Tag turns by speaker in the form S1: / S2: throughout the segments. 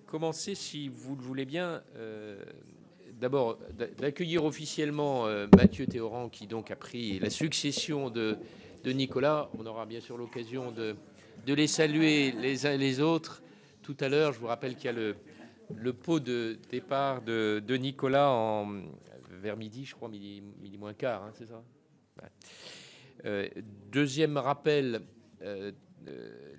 S1: commencer, si vous le voulez bien, d'abord d'accueillir officiellement Mathieu Théoran, qui donc a pris la succession de Nicolas. On aura bien sûr l'occasion de les saluer les uns et les autres tout à l'heure. Je vous rappelle qu'il y a le pot de départ de Nicolas vers midi, je crois, midi moins quart, hein, c'est ça? Ouais. Deuxième rappel,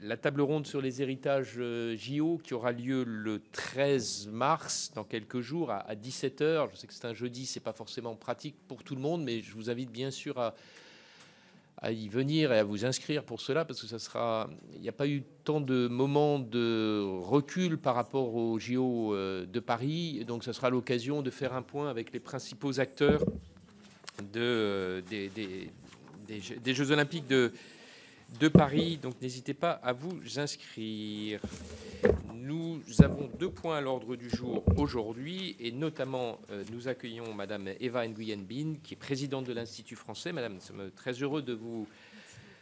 S1: la table ronde sur les héritages JO qui aura lieu le 13 mars, dans quelques jours, à 17 h. Je sais que c'est un jeudi, c'est pas forcément pratique pour tout le monde, mais je vous invite bien sûr à y venir et à vous inscrire pour cela, parce que ça sera, il n'y a pas eu tant de moments de recul par rapport aux JO de Paris, donc ça sera l'occasion de faire un point avec les principaux acteurs des Jeux Olympiques de Paris. Donc n'hésitez pas à vous inscrire. Nous avons 2 points à l'ordre du jour aujourd'hui, et notamment nous accueillons Madame Eva Nguyen Binh, qui est présidente de l'Institut français. Madame, nous sommes très heureux de vous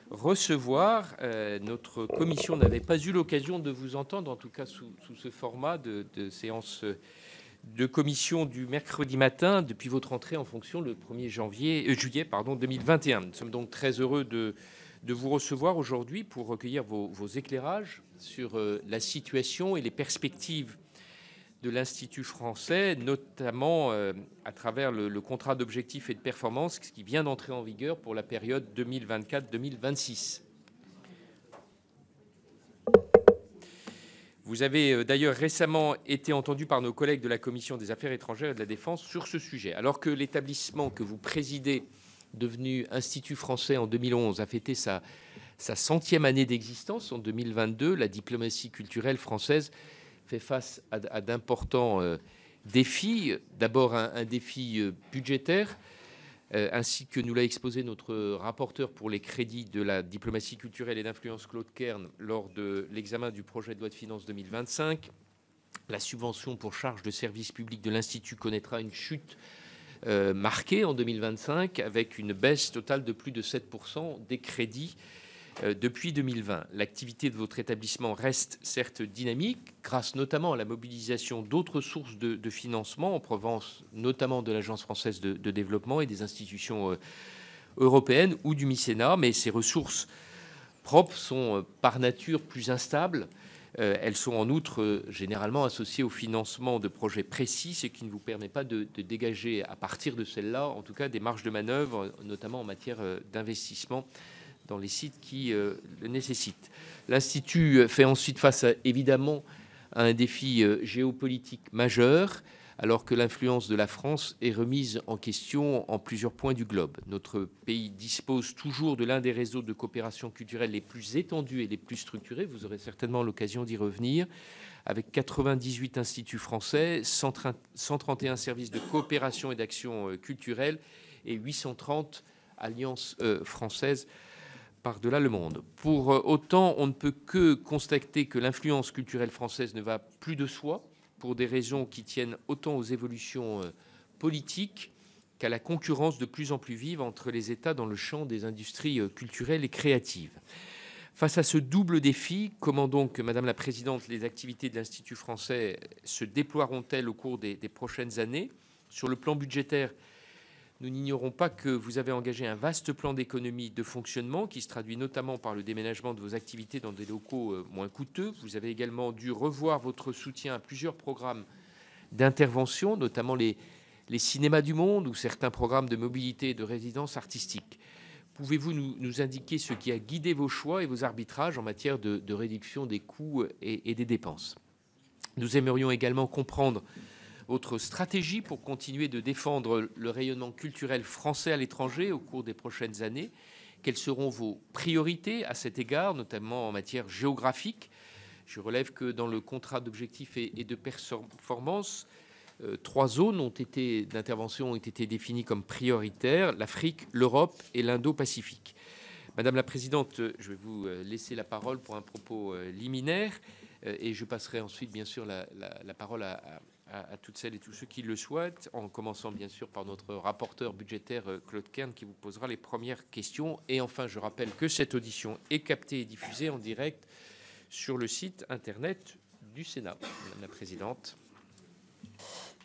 S1: recevoir. Notre commission n'avait pas eu l'occasion de vous entendre, en tout cas sous ce format de séance de commission du mercredi matin depuis votre entrée en fonction le 1er juillet 2021. Nous sommes donc très heureux de vous recevoir aujourd'hui pour recueillir vos éclairages sur la situation et les perspectives de l'Institut français, notamment à travers le contrat d'objectifs et de performance qui vient d'entrer en vigueur pour la période 2024-2026. Vous avez d'ailleurs récemment été entendu par nos collègues de la Commission des Affaires étrangères et de la Défense sur ce sujet. Alors que l'établissement que vous présidez, devenu Institut français en 2011, a fêté sa 100e année d'existence en 2022, la diplomatie culturelle française fait face à d'importants défis. D'abord un défi budgétaire, ainsi que nous l'a exposé notre rapporteur pour les crédits de la diplomatie culturelle et d'influence, Claude Kern, lors de l'examen du projet de loi de finances 2025. La subvention pour charges de service public de l'Institut connaîtra une chute marquée en 2025, avec une baisse totale de plus de 7% des crédits depuis 2020. L'activité de votre établissement reste certes dynamique, grâce notamment à la mobilisation d'autres sources de financement en provenance notamment de l'Agence française de développement et des institutions européennes ou du mécénat, mais ces ressources propres sont par nature plus instables. Elles sont en outre généralement associées au financement de projets précis, ce qui ne vous permet pas de dégager à partir de celles-là, en tout cas, des marges de manœuvre, notamment en matière d'investissement dans les sites qui le nécessitent. L'Institut fait ensuite face, évidemment, à un défi géopolitique majeur, alors que l'influence de la France est remise en question en plusieurs points du globe. Notre pays dispose toujours de l'un des réseaux de coopération culturelle les plus étendus et les plus structurés. Vous aurez certainement l'occasion d'y revenir, avec 98 instituts français, 131 services de coopération et d'action culturelle et 830 alliances françaises par-delà le monde. Pour autant, on ne peut que constater que l'influence culturelle française ne va plus de soi, pour des raisons qui tiennent autant aux évolutions politiques qu'à la concurrence de plus en plus vive entre les États dans le champ des industries culturelles et créatives. Face à ce double défi, comment donc, Madame la Présidente, les activités de l'Institut français se déploieront-elles au cours des prochaines années? Sur le plan budgétaire, nous n'ignorons pas que vous avez engagé un vaste plan d'économie de fonctionnement qui se traduit notamment par le déménagement de vos activités dans des locaux moins coûteux. Vous avez également dû revoir votre soutien à plusieurs programmes d'intervention, notamment les cinémas du monde ou certains programmes de mobilité et de résidence artistique. Pouvez-vous nous indiquer ce qui a guidé vos choix et vos arbitrages en matière de réduction des coûts et des dépenses? Nous aimerions également comprendre votre stratégie pour continuer de défendre le rayonnement culturel français à l'étranger au cours des prochaines années. Quelles seront vos priorités à cet égard, notamment en matière géographique? Je relève que dans le contrat d'objectifs et de performance, 3 zones d'intervention ont été définies comme prioritaires: l'Afrique, l'Europe et l'Indo-Pacifique. Madame la Présidente, je vais vous laisser la parole pour un propos liminaire et je passerai ensuite, bien sûr, la parole à toutes celles et tous ceux qui le souhaitent, en commençant bien sûr par notre rapporteur budgétaire Claude Kern qui vous posera les premières questions. Et enfin, je rappelle que cette audition est captée et diffusée en direct sur le site internet du Sénat. Madame la présidente.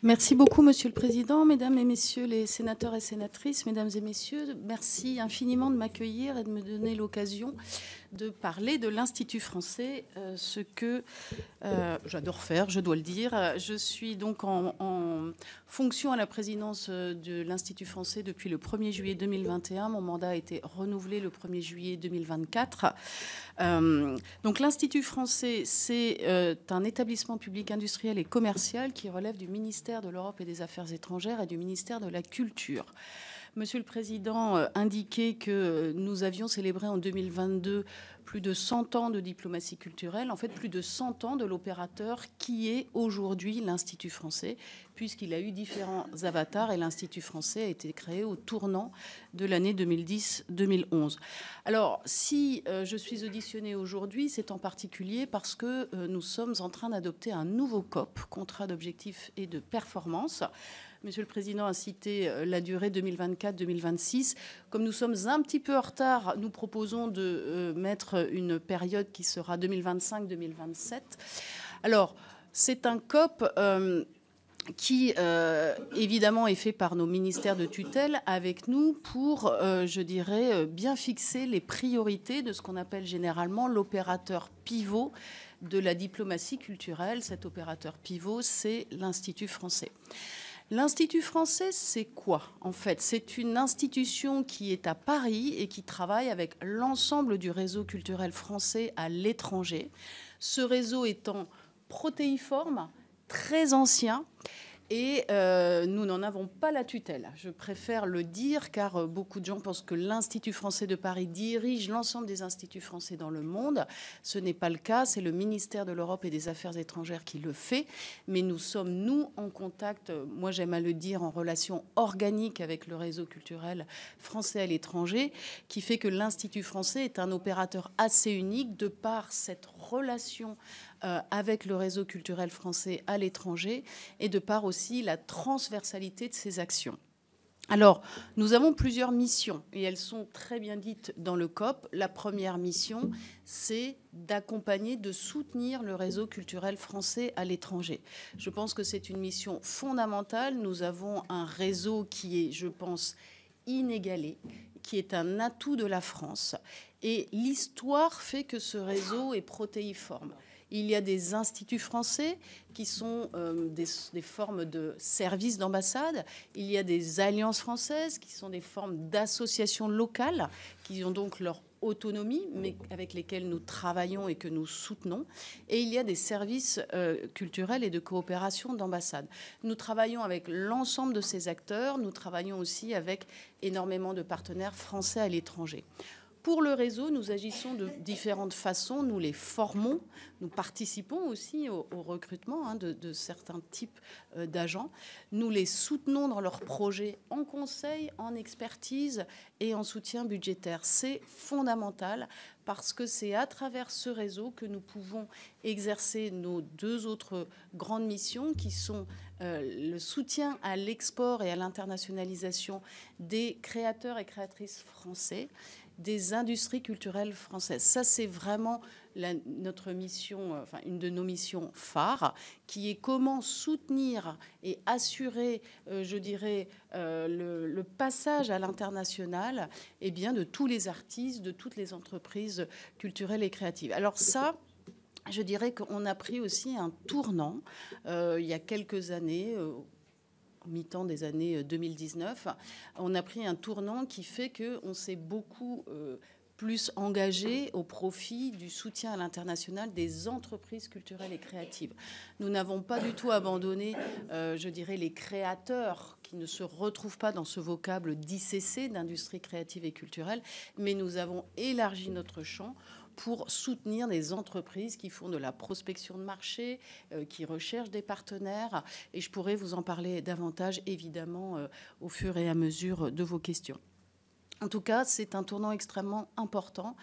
S2: Merci beaucoup, Monsieur le Président, Mesdames et Messieurs les sénateurs et sénatrices, Mesdames et Messieurs, merci infiniment de m'accueillir et de me donner l'occasion de parler de l'Institut français, ce que j'adore faire, je dois le dire. Je suis donc en fonction à la présidence de l'Institut français depuis le 1er juillet 2021. Mon mandat a été renouvelé le 1er juillet 2024. Donc l'Institut français, c'est un établissement public industriel et commercial qui relève du ministère de l'Europe et des Affaires étrangères et du ministère de la Culture. Monsieur le Président indiquait que nous avions célébré en 2022 plus de 100 ans de diplomatie culturelle, en fait plus de 100 ans de l'opérateur qui est aujourd'hui l'Institut français, puisqu'il a eu différents avatars et l'Institut français a été créé au tournant de l'année 2010-2011. Alors, si je suis auditionnée aujourd'hui, c'est en particulier parce que nous sommes en train d'adopter un nouveau COP, contrat d'objectifs et de performance. Monsieur le Président a cité la durée 2024-2026. Comme nous sommes un petit peu en retard, nous proposons de mettre une période qui sera 2025-2027. Alors, c'est un COP qui, évidemment, est fait par nos ministères de tutelle avec nous pour, je dirais, bien fixer les priorités de ce qu'on appelle généralement l'opérateur pivot de la diplomatie culturelle. Cet opérateur pivot, c'est l'Institut français. L'Institut français, c'est quoi? En fait, c'est une institution qui est à Paris et qui travaille avec l'ensemble du réseau culturel français à l'étranger. Ce réseau étant protéiforme, très ancien, et nous n'en avons pas la tutelle. Je préfère le dire car beaucoup de gens pensent que l'Institut français de Paris dirige l'ensemble des instituts français dans le monde. Ce n'est pas le cas, c'est le ministère de l'Europe et des Affaires étrangères qui le fait. Mais nous sommes, nous, en contact, moi j'aime à le dire, en relation organique avec le réseau culturel français à l'étranger, qui fait que l'Institut français est un opérateur assez unique de par cette relation avec le réseau culturel français à l'étranger et de par aussi la transversalité de ses actions. Alors, nous avons plusieurs missions et elles sont très bien dites dans le COP. La première mission, c'est d'accompagner, de soutenir le réseau culturel français à l'étranger. Je pense que c'est une mission fondamentale. Nous avons un réseau qui est, je pense, inégalé, qui est un atout de la France. Et l'histoire fait que ce réseau est protéiforme. Il y a des instituts français qui sont des formes de services d'ambassade. Il y a des alliances françaises qui sont des formes d'associations locales qui ont donc leur autonomie, mais avec lesquelles nous travaillons et que nous soutenons. Et il y a des services culturels et de coopération d'ambassade. Nous travaillons avec l'ensemble de ces acteurs. Nous travaillons aussi avec énormément de partenaires français à l'étranger. Pour le réseau, nous agissons de différentes façons. Nous les formons. Nous participons aussi au recrutement de certains types d'agents. Nous les soutenons dans leurs projets en conseil, en expertise et en soutien budgétaire. C'est fondamental parce que c'est à travers ce réseau que nous pouvons exercer nos deux autres grandes missions qui sont le soutien à l'export et à l'internationalisation des créateurs et créatrices français, des industries culturelles françaises. Ça, c'est vraiment notre mission, enfin une de nos missions phares, qui est comment soutenir et assurer, je dirais, le passage à l'international, eh bien, de tous les artistes, de toutes les entreprises culturelles et créatives. Alors ça, je dirais qu'on a pris aussi un tournant il y a quelques années, mi-temps des années 2019, on a pris un tournant qui fait qu'on s'est beaucoup plus engagé au profit du soutien à l'international des entreprises culturelles et créatives. Nous n'avons pas du tout abandonné, je dirais, les créateurs qui ne se retrouvent pas dans ce vocable d'ICC, d'industrie créative et culturelle, mais nous avons élargi notre champ pour soutenir des entreprises qui font de la prospection de marché, qui recherchent des partenaires. Et je pourrais vous en parler davantage, évidemment, au fur et à mesure de vos questions. En tout cas, c'est un tournant extrêmement important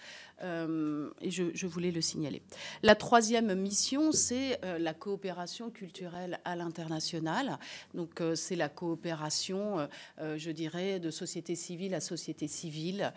S2: et je voulais le signaler. La troisième mission, c'est la coopération culturelle à l'international. Donc, c'est la coopération, je dirais, de société civile à société civile.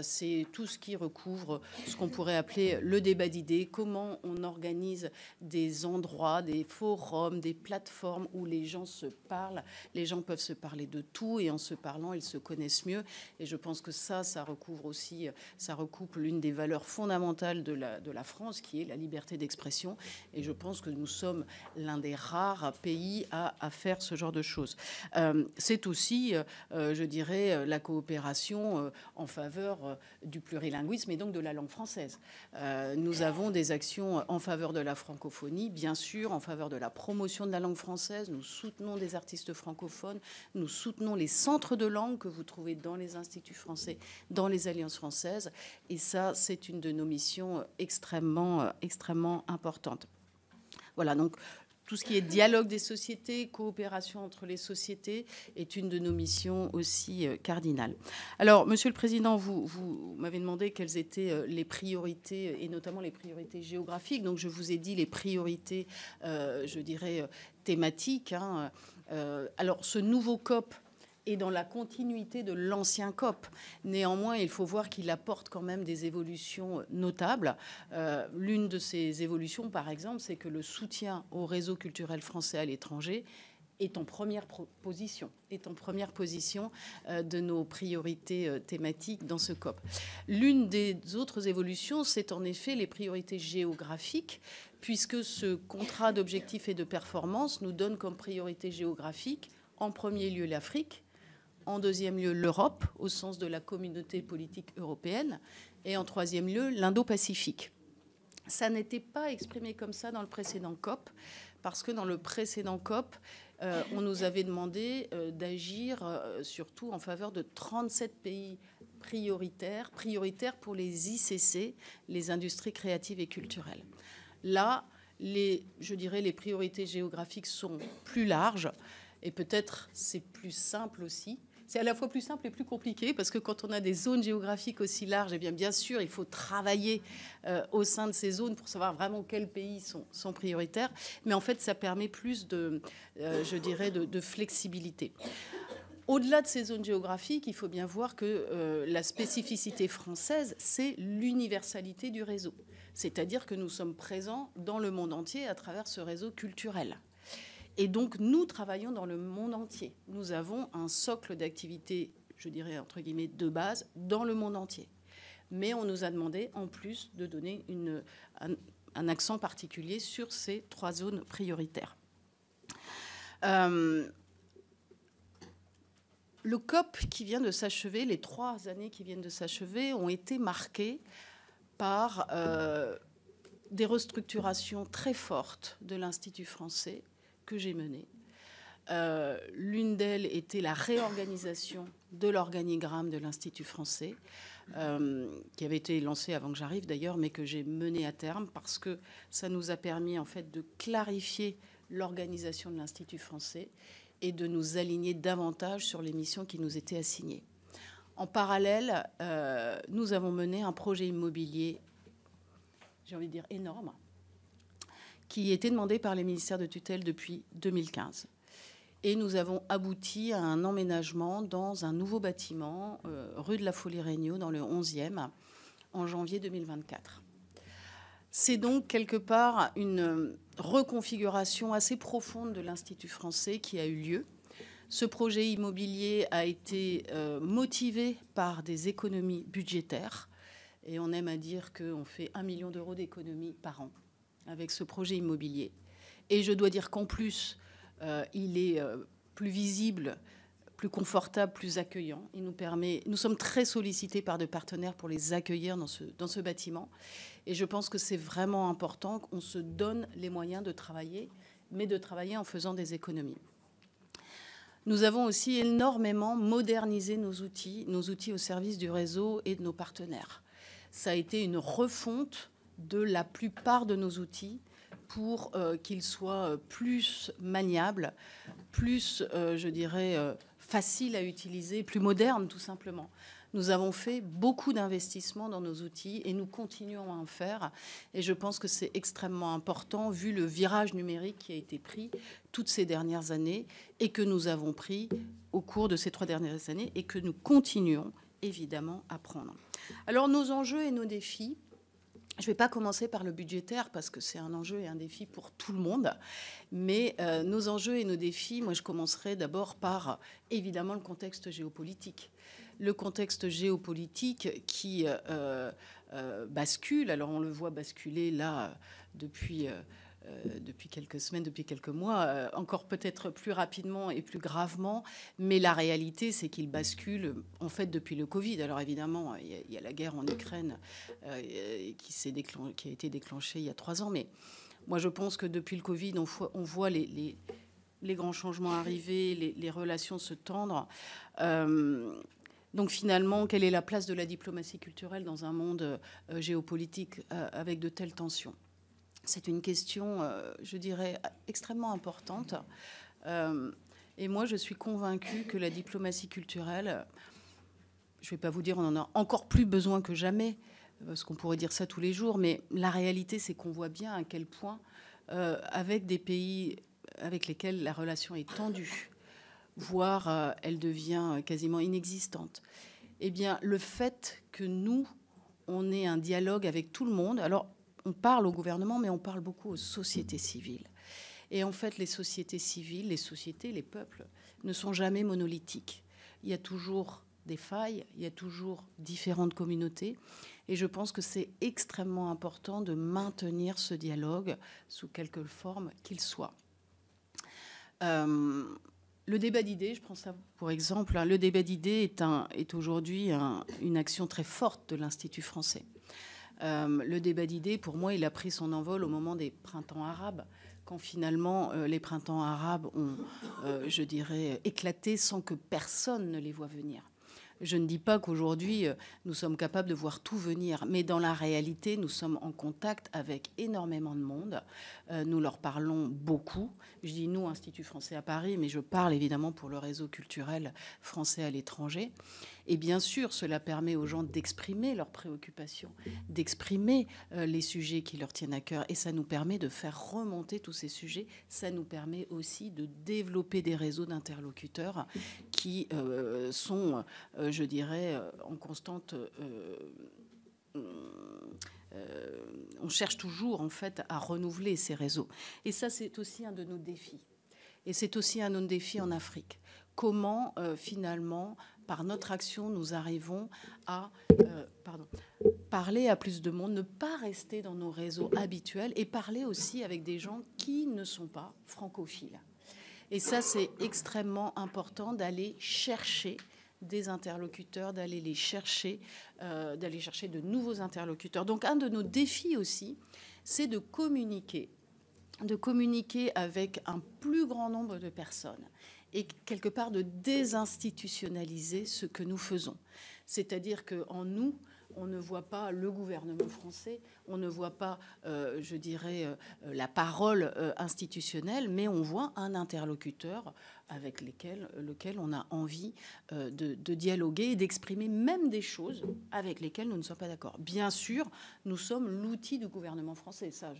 S2: C'est tout ce qui recouvre ce qu'on pourrait appeler le débat d'idées, comment on organise des endroits, des forums, des plateformes où les gens se parlent. Les gens peuvent se parler de tout et en se parlant, ils se connaissent mieux. Et je pense que ça recouvre aussi, ça recoupe l'une des valeurs fondamentales de la France, qui est la liberté d'expression. Et je pense que nous sommes l'un des rares pays à faire ce genre de choses. C'est aussi, je dirais, la coopération en faveur du plurilinguisme et donc de la langue française. Nous avons des actions en faveur de la francophonie, bien sûr, en faveur de la promotion de la langue française. Nous soutenons des artistes francophones, nous soutenons les centres de langue que vous trouvez dans les instituts français, dans les alliances françaises. Et ça, c'est une de nos missions extrêmement importantes. Voilà, donc tout ce qui est dialogue des sociétés, coopération entre les sociétés est une de nos missions aussi cardinales. Alors, Monsieur le Président, vous m'avez demandé quelles étaient les priorités, et notamment les priorités géographiques. Donc, je vous ai dit les priorités, je dirais, thématiques. Alors, ce nouveau COP est dans la continuité de l'ancien COP. Néanmoins, il faut voir qu'il apporte quand même des évolutions notables. L'une de ces évolutions, par exemple, c'est que le soutien au réseau culturel français à l'étranger est en première position de nos priorités thématiques dans ce COP. L'une des autres évolutions, c'est en effet les priorités géographiques, puisque ce contrat d'objectifs et de performance nous donne comme priorité géographique, en premier lieu, l'Afrique, en deuxième lieu, l'Europe, au sens de la communauté politique européenne, et en troisième lieu, l'Indo-Pacifique. Ça n'était pas exprimé comme ça dans le précédent COP, parce que dans le précédent COP, on nous avait demandé d'agir surtout en faveur de 37 pays prioritaires pour les ICC, les industries créatives et culturelles. Là, je dirais, les priorités géographiques sont plus larges, et peut-être c'est plus simple aussi. C'est à la fois plus simple et plus compliqué, parce que quand on a des zones géographiques aussi larges, eh bien sûr, il faut travailler au sein de ces zones pour savoir vraiment quels pays sont prioritaires. Mais en fait, ça permet plus je dirais, de flexibilité. Au-delà de ces zones géographiques, il faut bien voir que la spécificité française, c'est l'universalité du réseau. C'est-à-dire que nous sommes présents dans le monde entier à travers ce réseau culturel. Et donc, nous travaillons dans le monde entier. Nous avons un socle d'activités, je dirais, entre guillemets, de base, dans le monde entier. Mais on nous a demandé, en plus, de donner un accent particulier sur ces 3 zones prioritaires. Le COP qui vient de s'achever, les 3 années qui viennent de s'achever, ont été marquées par des restructurations très fortes de l'Institut français, que j'ai menée. L'une d'elles était la réorganisation de l'organigramme de l'Institut français, qui avait été lancée avant que j'arrive d'ailleurs, mais que j'ai menée à terme parce que ça nous a permis en fait de clarifier l'organisation de l'Institut français et de nous aligner davantage sur les missions qui nous étaient assignées. En parallèle, nous avons mené un projet immobilier, j'ai envie de dire énorme, qui était demandé par les ministères de tutelle depuis 2015. Et nous avons abouti à un emménagement dans un nouveau bâtiment, rue de la Folie-Regnault, dans le 11e, en janvier 2024. C'est donc quelque part une reconfiguration assez profonde de l'Institut français qui a eu lieu. Ce projet immobilier a été motivé par des économies budgétaires. Et on aime à dire qu'on fait 1 million d'euros d'économies par an avec ce projet immobilier. Et je dois dire qu'en plus, il est plus visible, plus confortable, plus accueillant. Il nous permet, nous sommes très sollicités par des partenaires pour les accueillir dans ce bâtiment. Et je pense que c'est vraiment important qu'on se donne les moyens de travailler, mais de travailler en faisant des économies. Nous avons aussi énormément modernisé nos outils au service du réseau et de nos partenaires. Ça a été une refonte de la plupart de nos outils pour qu'ils soient plus maniables, plus, je dirais, faciles à utiliser, plus modernes tout simplement. Nous avons fait beaucoup d'investissements dans nos outils et nous continuons à en faire. Et je pense que c'est extrêmement important vu le virage numérique qui a été pris toutes ces dernières années et que nous avons pris au cours de ces 3 dernières années et que nous continuons évidemment à prendre. Alors nos enjeux et nos défis, je ne vais pas commencer par le budgétaire parce que c'est un enjeu et un défi pour tout le monde, mais nos enjeux et nos défis, moi je commencerai d'abord par évidemment le contexte géopolitique. Le contexte géopolitique qui bascule, alors on le voit basculer là depuis quelques semaines, depuis quelques mois, encore peut-être plus rapidement et plus gravement, mais la réalité, c'est qu'il bascule en fait depuis le Covid. Alors évidemment, il y a la guerre en Ukraine qui a été déclenchée il y a 3 ans, mais moi je pense que depuis le Covid, on voit les grands changements arriver, les relations se tendre. Donc finalement, quelle est la place de la diplomatie culturelle dans un monde géopolitique avec de telles tensions ? C'est une question, je dirais, extrêmement importante. Et moi, je suis convaincue que la diplomatie culturelle, je ne vais pas vous dire on en a encore plus besoin que jamais, parce qu'on pourrait dire ça tous les jours, mais la réalité, c'est qu'on voit bien à quel point, avec des pays avec lesquels la relation est tendue, voire elle devient quasiment inexistante, eh bien, le fait que nous, on ait un dialogue avec tout le monde, alors on parle au gouvernement, mais on parle beaucoup aux sociétés civiles. Et en fait, les sociétés civiles, les sociétés, les peuples, ne sont jamais monolithiques. Il y a toujours des failles, il y a toujours différentes communautés. Et je pense que c'est extrêmement important de maintenir ce dialogue sous quelque forme qu'il soit. Le débat d'idées, je prends ça pour exemple, le débat d'idées est aujourd'hui une action très forte de l'Institut français. Le débat d'idées, pour moi, il a pris son envol au moment des printemps arabes, quand finalement les printemps arabes ont, je dirais, éclaté sans que personne ne les voie venir. Je ne dis pas qu'aujourd'hui, nous sommes capables de voir tout venir, mais dans la réalité, nous sommes en contact avec énormément de monde. Nous leur parlons beaucoup. Je dis nous, Institut français à Paris, mais je parle évidemment pour le réseau culturel français à l'étranger. Et bien sûr, cela permet aux gens d'exprimer leurs préoccupations, d'exprimer les sujets qui leur tiennent à cœur. Et ça nous permet de faire remonter tous ces sujets. Ça nous permet aussi de développer des réseaux d'interlocuteurs qui sont, je dirais, en constante... on cherche toujours, en fait, à renouveler ces réseaux. Et ça, c'est aussi un de nos défis. Et c'est aussi un de nos défis en Afrique. Comment, finalement, par notre action, nous arrivons à parler à plus de monde, ne pas rester dans nos réseaux habituels et parler aussi avec des gens qui ne sont pas francophiles. Et ça, c'est extrêmement important d'aller chercher des interlocuteurs, d'aller chercher de nouveaux interlocuteurs. Donc, un de nos défis aussi, c'est de communiquer avec un plus grand nombre de personnes et quelque part de désinstitutionnaliser ce que nous faisons. C'est-à-dire qu'en nous, on ne voit pas le gouvernement français, on ne voit pas, je dirais, la parole institutionnelle, mais on voit un interlocuteur avec lequel on a envie de dialoguer et d'exprimer même des choses avec lesquelles nous ne sommes pas d'accord. Bien sûr, nous sommes l'outil du gouvernement français, ça,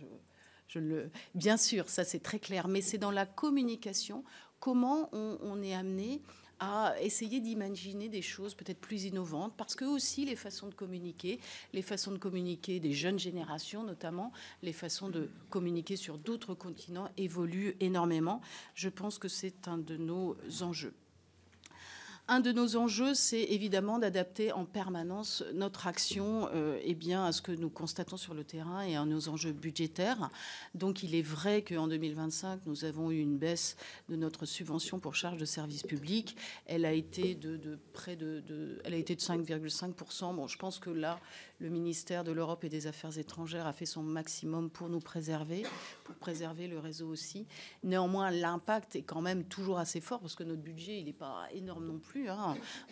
S2: bien sûr, ça c'est très clair, mais c'est dans la communication, comment on est amené à essayer d'imaginer des choses peut-être plus innovantes, parce que aussi les façons de communiquer des jeunes générations notamment, les façons de communiquer sur d'autres continents évoluent énormément. Je pense que c'est un de nos enjeux. Un de nos enjeux, c'est évidemment d'adapter en permanence notre action à ce que nous constatons sur le terrain et à nos enjeux budgétaires. Donc il est vrai qu'en 2025, nous avons eu une baisse de notre subvention pour charges de service public. Elle a été de 5,5%. Bon, je pense que là, le ministère de l'Europe et des Affaires étrangères a fait son maximum pour nous préserver, pour préserver le réseau aussi. Néanmoins, l'impact est quand même toujours assez fort parce que notre budget, il n'est pas énorme non plus. plus.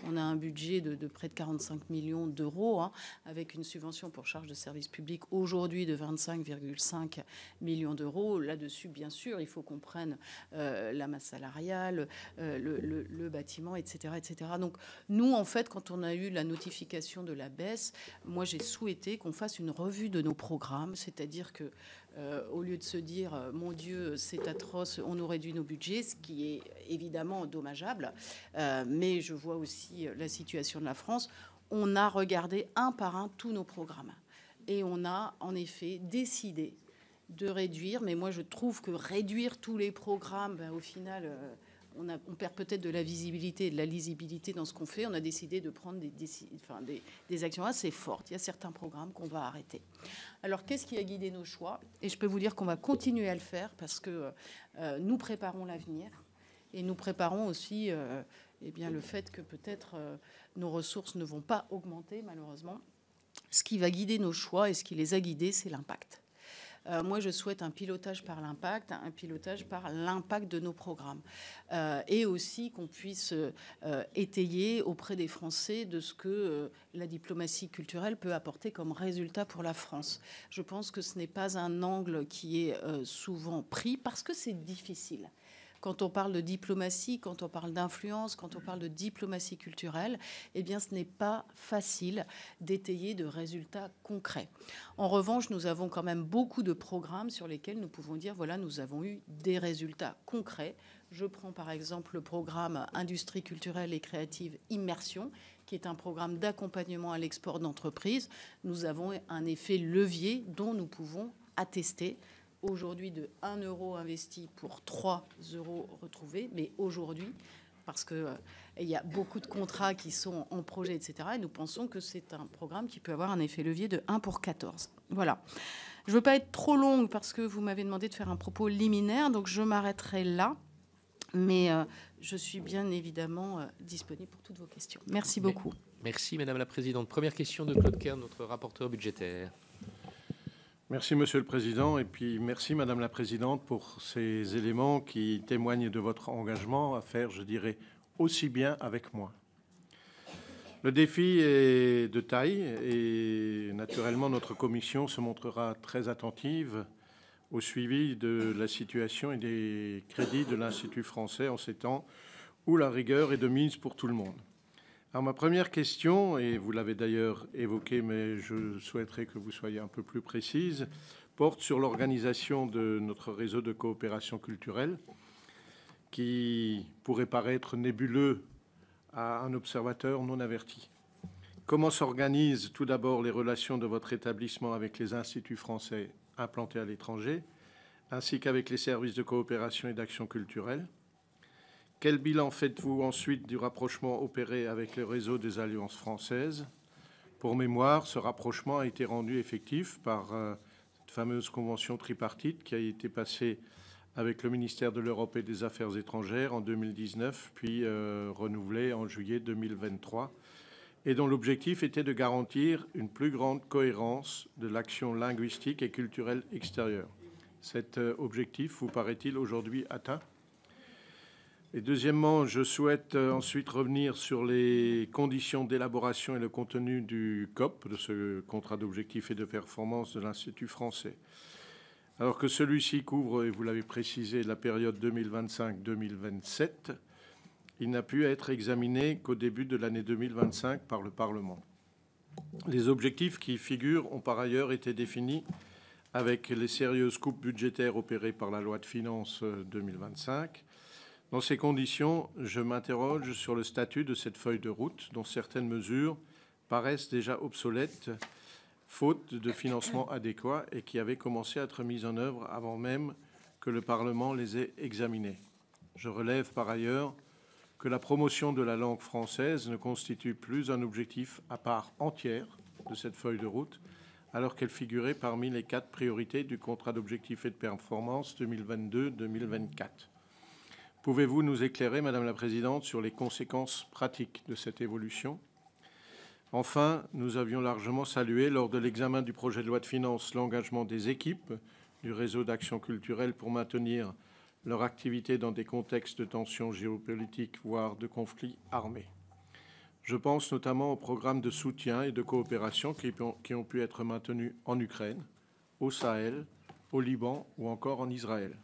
S2: On a un budget de près de 45 millions d'euros, avec une subvention pour charges de service public aujourd'hui de 25,5 millions d'euros. Là-dessus, bien sûr, il faut qu'on prenne la masse salariale, le bâtiment, etc., etc. Donc, nous, en fait, quand on a eu la notification de la baisse, moi, j'ai souhaité qu'on fasse une revue de nos programmes, c'est-à-dire que au lieu de se dire mon Dieu, c'est atroce, on nous réduit nos budgets, ce qui est évidemment dommageable, mais je vois aussi la situation de la France. On a regardé un par un tous nos programmes et on a en effet décidé de réduire. Mais moi, je trouve que réduire tous les programmes, au final, on perd peut-être de la visibilité et de la lisibilité dans ce qu'on fait. On a décidé de prendre des actions assez fortes. Il y a certains programmes qu'on va arrêter. Alors, qu'est-ce qui a guidé nos choix? Et je peux vous dire qu'on va continuer à le faire parce que nous préparons l'avenir et nous préparons aussi le fait que peut-être nos ressources ne vont pas augmenter, malheureusement. Ce qui va guider nos choix et ce qui les a guidés, c'est l'impact. Moi, je souhaite un pilotage par l'impact, un pilotage par l'impact de nos programmes. Et aussi qu'on puisse étayer auprès des Français de ce que la diplomatie culturelle peut apporter comme résultat pour la France. Je pense que ce n'est pas un angle qui est souvent pris parce que c'est difficile. Quand on parle de diplomatie, quand on parle d'influence, quand on parle de diplomatie culturelle, eh bien, ce n'est pas facile d'étayer de résultats concrets. En revanche, nous avons quand même beaucoup de programmes sur lesquels nous pouvons dire, voilà, nous avons eu des résultats concrets. Je prends par exemple le programme Industrie culturelle et créative Immersion, qui est un programme d'accompagnement à l'export d'entreprises. Nous avons un effet levier dont nous pouvons attester aujourd'hui de 1 euro investi pour 3 euros retrouvés, mais aujourd'hui, parce qu'il y a beaucoup de contrats qui sont en projet, etc., et nous pensons que c'est un programme qui peut avoir un effet levier de 1 pour 14. Voilà. Je ne veux pas être trop longue parce que vous m'avez demandé de faire un propos liminaire, donc je m'arrêterai là, mais je suis bien évidemment disponible pour toutes vos questions. Merci beaucoup.
S1: Merci, Madame la Présidente. Première question de Claude Kern, notre rapporteur budgétaire.
S3: Merci, Monsieur le Président, et puis merci, Madame la Présidente, pour ces éléments qui témoignent de votre engagement à faire, je dirais, aussi bien avec moi. Le défi est de taille et naturellement, notre commission se montrera très attentive au suivi de la situation et des crédits de l'Institut français en ces temps où la rigueur est de mise pour tout le monde. Alors ma première question, et vous l'avez d'ailleurs évoquée, mais je souhaiterais que vous soyez un peu plus précise, porte sur l'organisation de notre réseau de coopération culturelle, qui pourrait paraître nébuleux à un observateur non averti. Comment s'organisent tout d'abord les relations de votre établissement avec les instituts français implantés à l'étranger, ainsi qu'avec les services de coopération et d'action culturelle? Quel bilan faites-vous ensuite du rapprochement opéré avec le réseau des alliances françaises? Pour mémoire, ce rapprochement a été rendu effectif par cette fameuse convention tripartite qui a été passée avec le ministère de l'Europe et des Affaires étrangères en 2019, puis renouvelée en juillet 2023, et dont l'objectif était de garantir une plus grande cohérence de l'action linguistique et culturelle extérieure. Cet objectif vous paraît-il aujourd'hui atteint? Et deuxièmement, je souhaite ensuite revenir sur les conditions d'élaboration et le contenu du COP, de ce contrat d'objectifs et de performance de l'Institut français. Alors que celui-ci couvre, et vous l'avez précisé, la période 2025-2027, il n'a pu être examiné qu'au début de l'année 2025 par le Parlement. Les objectifs qui y figurent ont par ailleurs été définis avec les sérieuses coupes budgétaires opérées par la loi de finances 2025. Dans ces conditions, je m'interroge sur le statut de cette feuille de route, dont certaines mesures paraissent déjà obsolètes, faute de financement adéquat, et qui avaient commencé à être mises en œuvre avant même que le Parlement les ait examinées. Je relève par ailleurs que la promotion de la langue française ne constitue plus un objectif à part entière de cette feuille de route, alors qu'elle figurait parmi les 4 priorités du contrat d'objectifs et de performance 2022-2024. Pouvez-vous nous éclairer, Madame la Présidente, sur les conséquences pratiques de cette évolution? Enfin, nous avions largement salué, lors de l'examen du projet de loi de finances, l'engagement des équipes du réseau d'action culturelle pour maintenir leur activité dans des contextes de tensions géopolitiques, voire de conflits armés. Je pense notamment aux programmes de soutien et de coopération qui ont pu être maintenus en Ukraine, au Sahel, au Liban ou encore en Israël.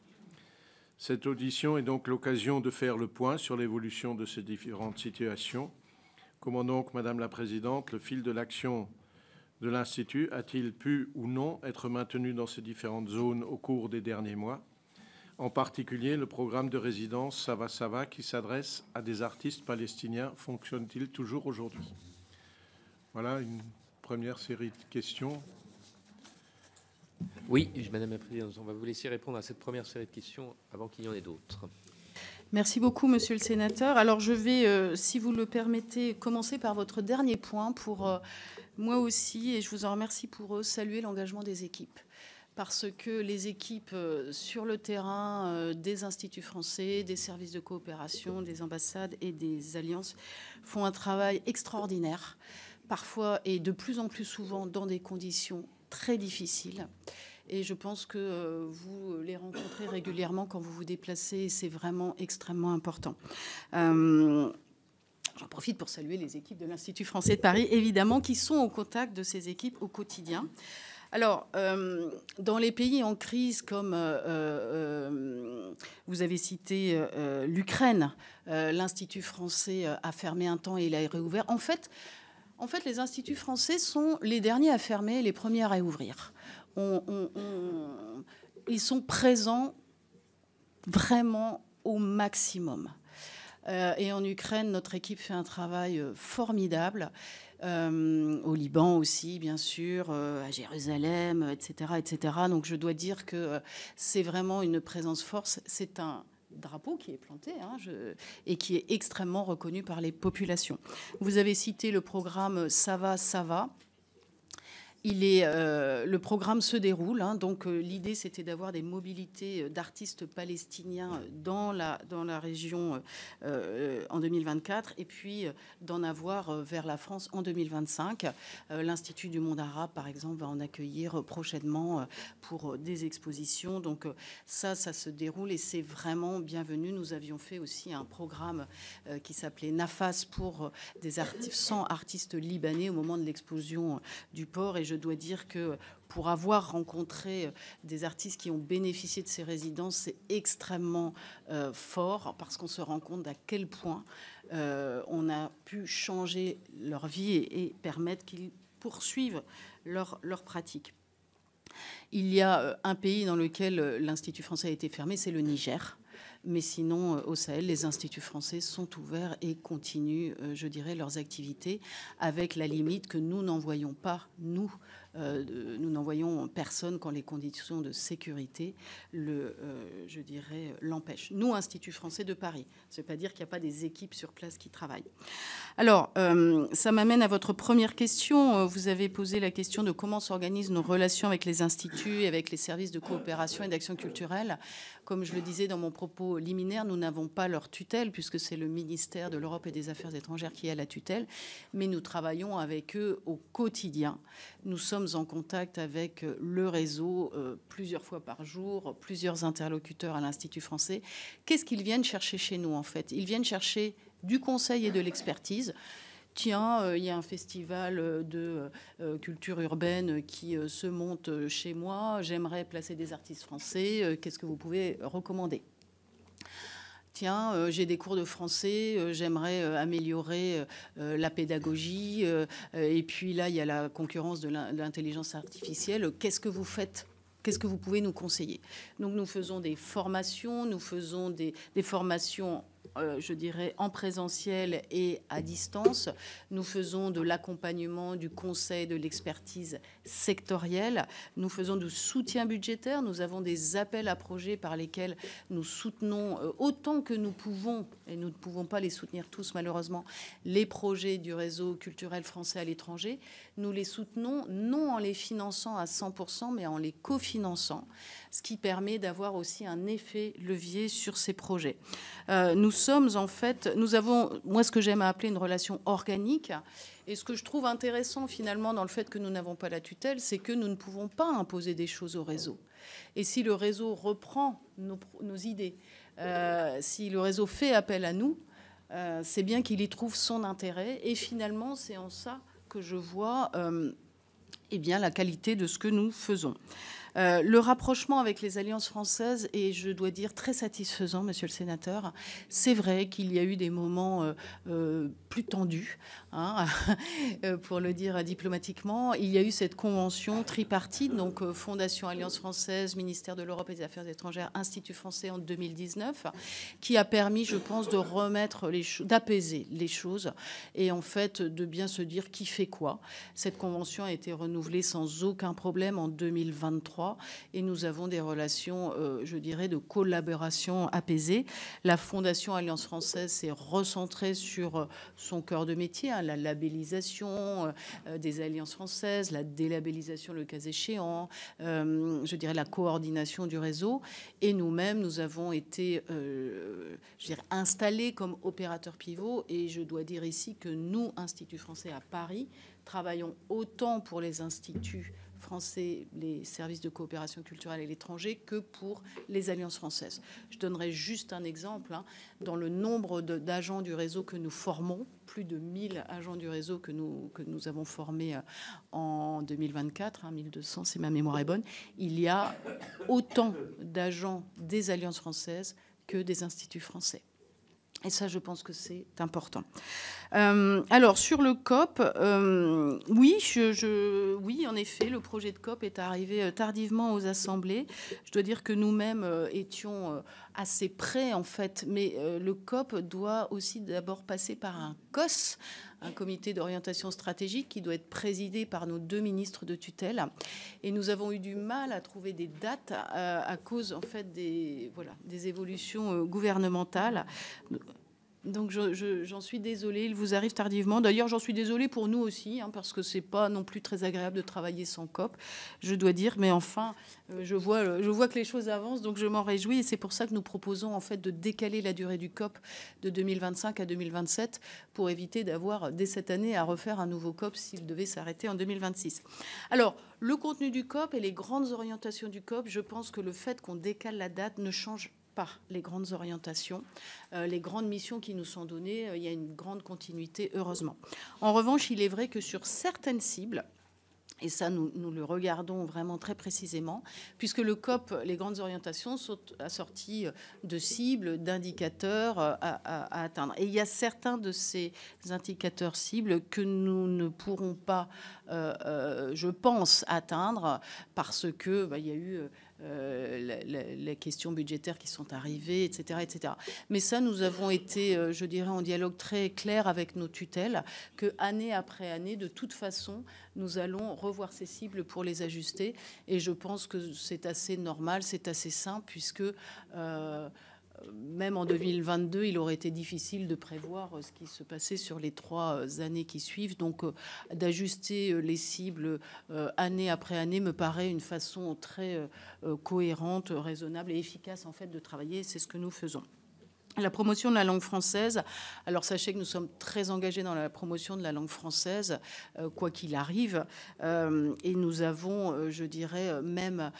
S3: Cette audition est donc l'occasion de faire le point sur l'évolution de ces différentes situations. Comment donc, Madame la Présidente, le fil de l'action de l'Institut a-t-il pu ou non être maintenu dans ces différentes zones au cours des derniers mois ? En particulier, le programme de résidence Sava Sava, qui s'adresse à des artistes palestiniens, fonctionne-t-il toujours aujourd'hui? Voilà une première série de questions.
S1: Oui, Madame la Présidente, on va vous laisser répondre à cette première série de questions avant qu'il y en ait d'autres.
S2: Merci beaucoup, Monsieur le Sénateur. Alors, je vais, si vous le permettez, commencer par votre dernier point pour moi aussi, et je vous en remercie pour eux, saluer l'engagement des équipes. Parce que les équipes sur le terrain des instituts français, des services de coopération, des ambassades et des alliances font un travail extraordinaire, parfois et de plus en plus souvent dans des conditions très difficiles. Et je pense que vous les rencontrez régulièrement quand vous vous déplacez, et c'est vraiment extrêmement important. J'en profite pour saluer les équipes de l'Institut français de Paris, évidemment, qui sont au contact de ces équipes au quotidien. Alors, dans les pays en crise, comme vous avez cité l'Ukraine, l'Institut français a fermé un temps et il a réouvert. En fait, les instituts français sont les derniers à fermer et les premiers à réouvrir. Ils sont présents vraiment au maximum. Et en Ukraine, notre équipe fait un travail formidable. Au Liban aussi, bien sûr, à Jérusalem, etc., etc. Donc je dois dire que c'est vraiment une présence forte. C'est un drapeau qui est planté et qui est extrêmement reconnu par les populations. Vous avez cité le programme Sava Sava. Le programme se déroule. Donc l'idée, c'était d'avoir des mobilités d'artistes palestiniens dans la région en 2024 et puis d'en avoir vers la France en 2025. L'Institut du monde arabe, par exemple, va en accueillir prochainement pour des expositions. Donc ça se déroule et c'est vraiment bienvenu. Nous avions fait aussi un programme qui s'appelait Nafas pour des 100 artistes libanais au moment de l'explosion du port. Et je dois dire que pour avoir rencontré des artistes qui ont bénéficié de ces résidences, c'est extrêmement fort parce qu'on se rend compte à quel point on a pu changer leur vie et permettre qu'ils poursuivent leur pratique. Il y a un pays dans lequel l'Institut français a été fermé, c'est le Niger. Mais sinon, au Sahel, les instituts français sont ouverts et continuent, je dirais, leurs activités avec la limite que nous n'envoyons pas, nous n'envoyons personne quand les conditions de sécurité, je dirais, l'empêchent. Nous, Institut français de Paris. Ça ne veut pas dire qu'il n'y a pas des équipes sur place qui travaillent. Alors, ça m'amène à votre première question. Vous avez posé la question de comment s'organisent nos relations avec les instituts et avec les services de coopération et d'action culturelle. Comme je le disais dans mon propos liminaire, nous n'avons pas leur tutelle puisque c'est le ministère de l'Europe et des Affaires étrangères qui a la tutelle, mais nous travaillons avec eux au quotidien. Nous sommes en contact avec le réseau plusieurs fois par jour, plusieurs interlocuteurs à l'Institut français. Qu'est-ce qu'ils viennent chercher chez nous, en fait? Ils viennent chercher du conseil et de l'expertise. Tiens, il y a un festival de culture urbaine qui se monte chez moi. J'aimerais placer des artistes français. Qu'est-ce que vous pouvez recommander? Tiens, j'ai des cours de français, j'aimerais améliorer la pédagogie. Et puis là, il y a la concurrence de l'intelligence artificielle. Qu'est-ce que vous faites? Qu'est-ce que vous pouvez nous conseiller? Donc, nous faisons des formations, nous faisons des formations je dirais, en présentiel et à distance. Nous faisons de l'accompagnement, du conseil, de l'expertise sectorielle. Nous faisons du soutien budgétaire. Nous avons des appels à projets par lesquels nous soutenons autant que nous pouvons, et nous ne pouvons pas les soutenir tous malheureusement, les projets du réseau culturel français à l'étranger. Nous les soutenons non en les finançant à 100%, mais en les cofinançant, ce qui permet d'avoir aussi un effet levier sur ces projets. Nous avons, moi, ce que j'aime appeler une relation organique. Et ce que je trouve intéressant, finalement, dans le fait que nous n'avons pas la tutelle, c'est que nous ne pouvons pas imposer des choses au réseau. Et si le réseau reprend nos idées, si le réseau fait appel à nous, c'est bien qu'il y trouve son intérêt. Et finalement, c'est en ça que je vois la qualité de ce que nous faisons. Le rapprochement avec les alliances françaises est, je dois dire, très satisfaisant, monsieur le sénateur. C'est vrai qu'il y a eu des moments plus tendus, hein, pour le dire diplomatiquement. Il y a eu cette convention tripartite, donc Fondation Alliance française, ministère de l'Europe et des Affaires étrangères, Institut français en 2019, qui a permis, je pense, de remettre d'apaiser les choses et en fait de bien se dire qui fait quoi. Cette convention a été renouvelée sans aucun problème en 2023. Et nous avons des relations, je dirais, de collaboration apaisée. La Fondation Alliance française s'est recentrée sur son cœur de métier, hein, la labellisation des alliances françaises, la délabellisation le cas échéant, je dirais la coordination du réseau. Et nous-mêmes, nous avons été je dirais, installés comme opérateurs pivots. Et je dois dire ici que nous, Institut français à Paris, travaillons autant pour les instituts français, les services de coopération culturelle à l'étranger, que pour les alliances françaises. Je donnerai juste un exemple. Hein. Dans le nombre d'agents du réseau que nous formons, plus de 1000 agents du réseau que nous avons formés en 2024, hein, 1200 si ma mémoire est bonne, il y a autant d'agents des alliances françaises que des instituts français. Et ça, je pense que c'est important. Alors, sur le COP, oui, en effet, le projet de COP est arrivé tardivement aux assemblées. Je dois dire que nous-mêmes étions assez près, en fait. Mais le COP doit aussi d'abord passer par un COS, un comité d'orientation stratégique qui doit être présidé par nos 2 ministres de tutelle. Et nous avons eu du mal à trouver des dates à cause, en fait, des évolutions gouvernementales. Donc j'en suis désolée, il vous arrive tardivement. D'ailleurs, j'en suis désolée pour nous aussi, hein, parce que c'est pas non plus très agréable de travailler sans COP, je dois dire. Mais enfin, je vois que les choses avancent, donc je m'en réjouis. Et c'est pour ça que nous proposons en fait de décaler la durée du COP de 2025 à 2027 pour éviter d'avoir dès cette année à refaire un nouveau COP s'il devait s'arrêter en 2026. Alors, le contenu du COP et les grandes orientations du COP, je pense que le fait qu'on décale la date ne change pas les grandes orientations, les grandes missions qui nous sont données. Il y a une grande continuité, heureusement. En revanche, il est vrai que sur certaines cibles, et ça, nous le regardons vraiment très précisément, puisque le COP, les grandes orientations, sont assorties de cibles, d'indicateurs à atteindre. Et il y a certains de ces indicateurs cibles que nous ne pourrons pas, je pense, atteindre parce que il y a eu les questions budgétaires qui sont arrivées, etc., etc. Mais ça, nous avons été, je dirais, en dialogue très clair avec nos tutelles, que année après année, de toute façon, nous allons revoir ces cibles pour les ajuster. Et je pense que c'est assez normal, c'est assez simple, puisque même en 2022, il aurait été difficile de prévoir ce qui se passait sur les 3 années qui suivent. Donc, d'ajuster les cibles année après année me paraît une façon très cohérente, raisonnable et efficace en fait de travailler. C'est ce que nous faisons. La promotion de la langue française. Alors, sachez que nous sommes très engagés dans la promotion de la langue française, quoi qu'il arrive. Et nous avons, je dirais, même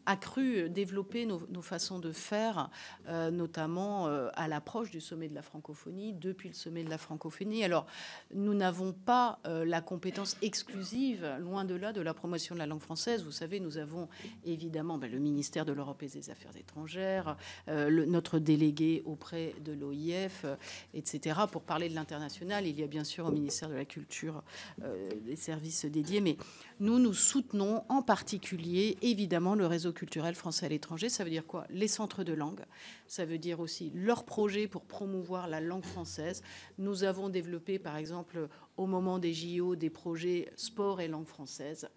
S2: accru, développé nos façons de faire, notamment à l'approche du sommet de la francophonie, depuis le sommet de la francophonie. Alors, nous n'avons pas la compétence exclusive, loin de là, de la promotion de la langue française. Vous savez, nous avons évidemment le ministère de l'Europe et des Affaires étrangères, notre délégué auprès de l'OIF, etc. Pour parler de l'international, il y a bien sûr au ministère de la Culture des services dédiés, mais nous soutenons en particulier, évidemment, le réseau culturel français à l'étranger. Ça veut dire quoi? Les centres de langue. Ça veut dire aussi leurs projets pour promouvoir la langue française. Nous avons développé, par exemple, au moment des JO, des projets sport et langue française.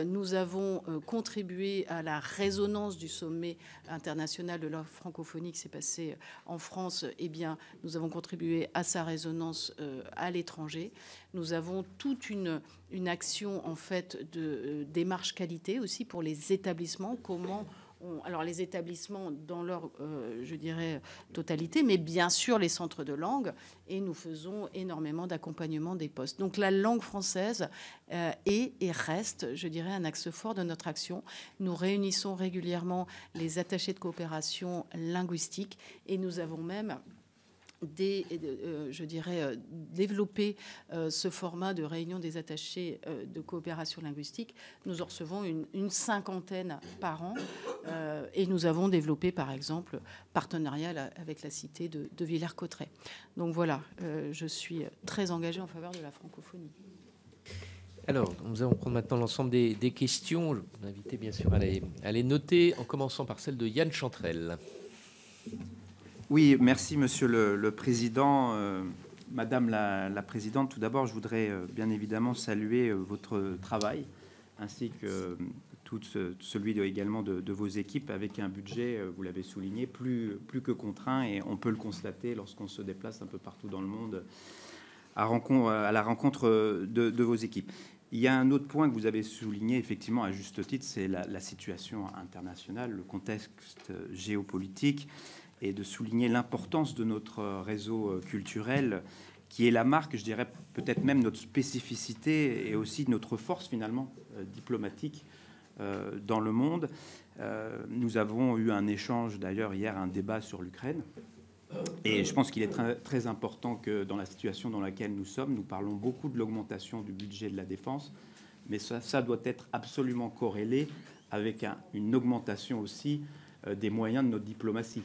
S2: Nous avons contribué à la résonance du sommet international de la francophonie qui s'est passé en France. Eh bien, nous avons contribué à sa résonance à l'étranger. Nous avons toute une action en fait de démarche qualité aussi pour les établissements. Alors les établissements dans leur, je dirais, totalité, mais bien sûr les centres de langue, et nous faisons énormément d'accompagnement des postes. Donc la langue française est et reste, je dirais, un axe fort de notre action. Nous réunissons régulièrement les attachés de coopération linguistique, et nous avons même développer ce format de réunion des attachés de coopération linguistique. Nous en recevons une cinquantaine par an et nous avons développé, par exemple, partenariat avec la cité de Villers-Cotterêts. Donc voilà, je suis très engagée en faveur de la francophonie.
S1: Alors, nous allons prendre maintenant l'ensemble des questions. Je vous invite bien sûr à les noter, en commençant par celle de Yann Chantrel.
S4: Oui, merci Monsieur le Président. Madame la Présidente, tout d'abord, je voudrais bien évidemment saluer votre travail, ainsi que tout celui également de vos équipes, avec un budget, vous l'avez souligné, plus que contraint, et on peut le constater lorsqu'on se déplace un peu partout dans le monde à la rencontre de vos équipes. Il y a un autre point que vous avez souligné, effectivement, à juste titre, c'est la situation internationale, le contexte géopolitique, et de souligner l'importance de notre réseau culturel, qui est la marque, je dirais peut-être même notre spécificité et aussi notre force finalement diplomatique dans le monde. Nous avons eu un échange, d'ailleurs hier, un débat sur l'Ukraine. Et je pense qu'il est très, très important que dans la situation dans laquelle nous sommes, nous parlons beaucoup de l'augmentation du budget de la défense, mais ça doit être absolument corrélé avec une augmentation aussi des moyens de notre diplomatie.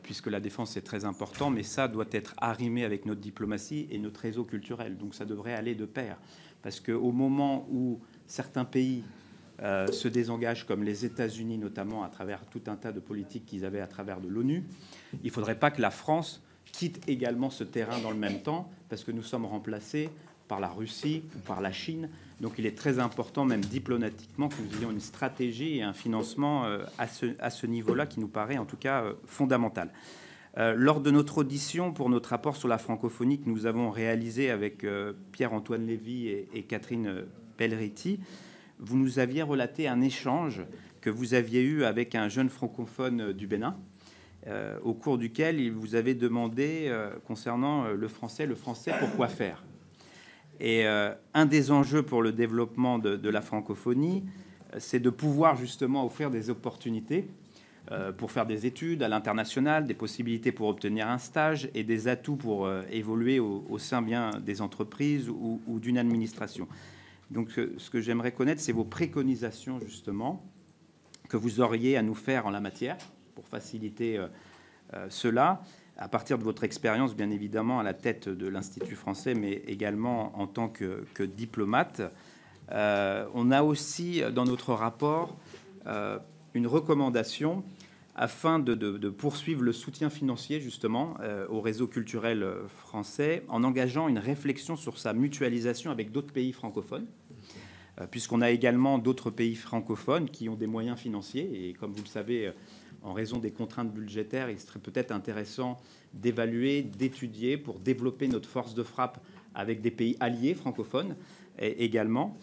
S4: Puisque la défense est très important, mais ça doit être arrimé avec notre diplomatie et notre réseau culturel. Donc ça devrait aller de pair. Parce qu'au moment où certains pays se désengagent, comme les États-Unis notamment, à travers tout un tas de politiques qu'ils avaient à travers de l'ONU, il ne faudrait pas que la France quitte également ce terrain dans le même temps, parce que nous sommes remplacés par la Russie ou par la Chine. Donc il est très important, même diplomatiquement, que nous ayons une stratégie et un financement à ce niveau-là qui nous paraît en tout cas fondamental. Lors de notre audition pour notre rapport sur la francophonie que nous avons réalisé avec Pierre-Antoine Lévy et Catherine Pelleriti, vous nous aviez relaté un échange que vous aviez eu avec un jeune francophone du Bénin, au cours duquel il vous avait demandé, concernant le français, pourquoi faire ? Et un des enjeux pour le développement de la francophonie, c'est de pouvoir justement offrir des opportunités pour faire des études à l'international, des possibilités pour obtenir un stage et des atouts pour évoluer au sein bien des entreprises ou d'une administration. Donc ce que j'aimerais connaître, c'est vos préconisations justement que vous auriez à nous faire en la matière pour faciliter cela, à partir de votre expérience, bien évidemment, à la tête de l'Institut français, mais également en tant que diplomate. On a aussi, dans notre rapport, une recommandation afin de poursuivre le soutien financier, justement, au réseau culturel français, en engageant une réflexion sur sa mutualisation avec d'autres pays francophones, puisqu'on a également d'autres pays francophones qui ont des moyens financiers, et comme vous le savez, en raison des contraintes budgétaires, il serait peut-être intéressant d'évaluer, d'étudier pour développer notre force de frappe avec des pays alliés francophones également.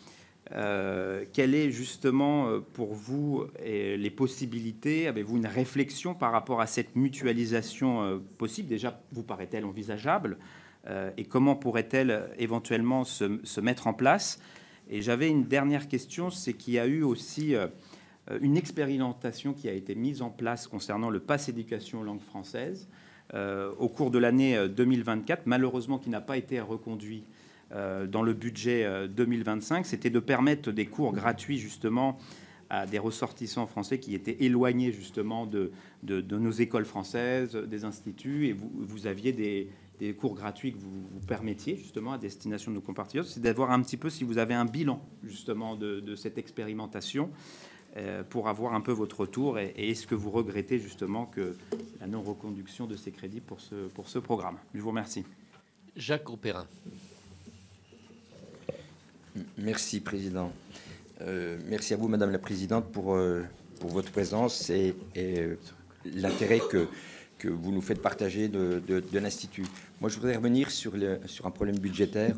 S4: Quelle est justement pour vous les possibilités? Avez-vous une réflexion par rapport à cette mutualisation possible? Déjà, vous paraît-elle envisageable? Et comment pourrait-elle éventuellement se mettre en place? Et j'avais une dernière question, c'est qu'il y a eu aussi une expérimentation qui a été mise en place concernant le pass éducation langue française au cours de l'année 2024, malheureusement qui n'a pas été reconduit dans le budget 2025. C'était de permettre des cours gratuits justement à des ressortissants français qui étaient éloignés justement de nos écoles françaises, des instituts, et vous aviez des cours gratuits que vous permettiez justement à destination de nos compatriotes. C'est d'avoir un petit peu, si vous avez un bilan justement de cette expérimentation, pour avoir un peu votre retour, et est-ce que vous regrettez justement que la non-reconduction de ces crédits pour ce programme? Je vous remercie.
S1: Jacques Grosperrin.
S5: Merci, Président. Merci à vous, Madame la Présidente, pour votre présence et l'intérêt que vous nous faites partager de l'Institut. Moi, je voudrais revenir sur un problème budgétaire.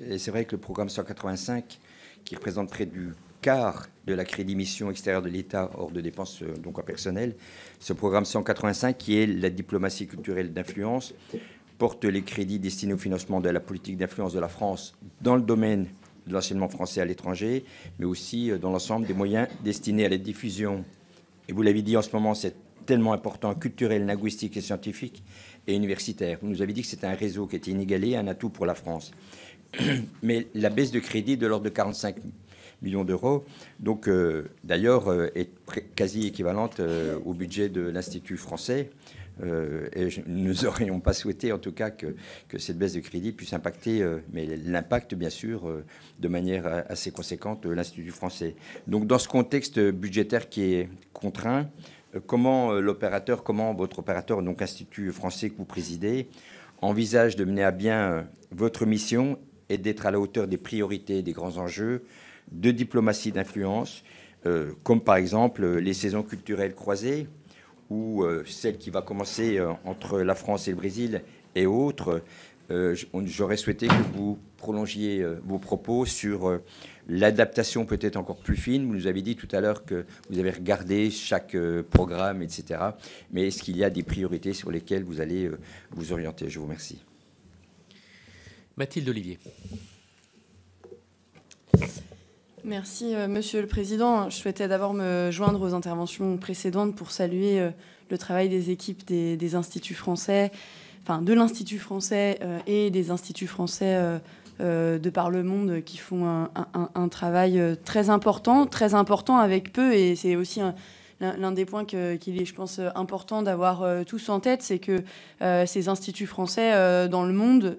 S5: Et c'est vrai que le programme 185, qui représente près du quart de la crédit mission extérieure de l'État hors de dépenses donc en personnel, ce programme 185, qui est la diplomatie culturelle d'influence, porte les crédits destinés au financement de la politique d'influence de la France dans le domaine de l'enseignement français à l'étranger, mais aussi dans l'ensemble des moyens destinés à la diffusion. Et vous l'avez dit, en ce moment, cette tellement important, culturel, linguistique et scientifique et universitaire. Vous nous avez dit que c'était un réseau qui était inégalé, un atout pour la France. Mais la baisse de crédit de l'ordre de 45 millions d'euros, donc d'ailleurs, est quasi équivalente au budget de l'Institut français. Et nous n'aurions pas souhaité, en tout cas, que cette baisse de crédit puisse impacter, mais l'impact, bien sûr, de manière assez conséquente, l'Institut français. Donc, dans ce contexte budgétaire qui est contraint, comment votre opérateur, donc Institut français que vous présidez, envisage de mener à bien votre mission et d'être à la hauteur des priorités, des grands enjeux de diplomatie d'influence, comme par exemple les saisons culturelles croisées, ou celle qui va commencer entre la France et le Brésil et autres. J'aurais souhaité que vous prolongiez vos propos sur l'adaptation peut-être encore plus fine. Vous nous avez dit tout à l'heure que vous avez regardé chaque programme, etc. Mais est-ce qu'il y a des priorités sur lesquelles vous allez vous orienter? Je vous remercie.
S1: Mathilde Olivier.
S6: Merci, Monsieur le Président. Je souhaitais d'abord me joindre aux interventions précédentes pour saluer le travail des équipes des instituts français, enfin de l'Institut français et des instituts français de par le monde qui font un travail très important avec peu. Et c'est aussi l'un des points qu'il est, je pense, important d'avoir tous en tête, c'est que ces instituts français dans le monde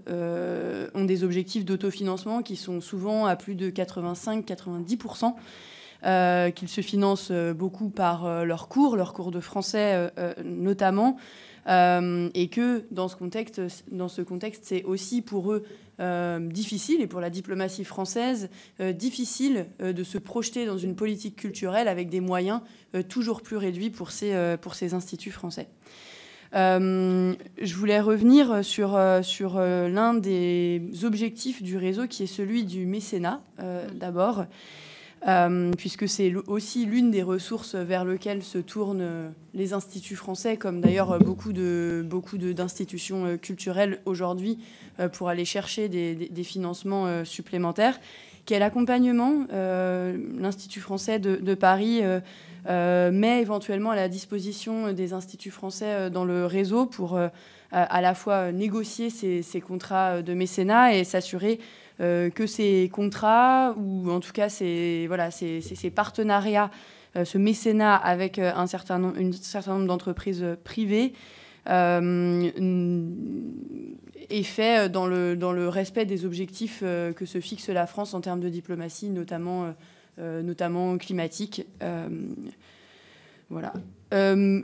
S6: ont des objectifs d'autofinancement qui sont souvent à plus de 85-90%, qu'ils se financent beaucoup par leurs cours de français notamment, et que dans ce contexte, c'est aussi pour eux difficile, et pour la diplomatie française, difficile de se projeter dans une politique culturelle avec des moyens toujours plus réduits pour ces instituts français. Je voulais revenir sur l'un des objectifs du réseau, qui est celui du mécénat, d'abord, puisque c'est aussi l'une des ressources vers lesquelles se tournent les instituts français, comme d'ailleurs beaucoup d'institutions culturelles aujourd'hui, pour aller chercher des financements supplémentaires. Quel accompagnement l'Institut français de Paris met éventuellement à la disposition des instituts français dans le réseau pour à la fois négocier ces contrats de mécénat et s'assurer que ces contrats, ou en tout cas ces partenariats, ce mécénat avec un certain nombre d'entreprises privées est fait dans le respect des objectifs que se fixe la France en termes de diplomatie, notamment climatique. Voilà.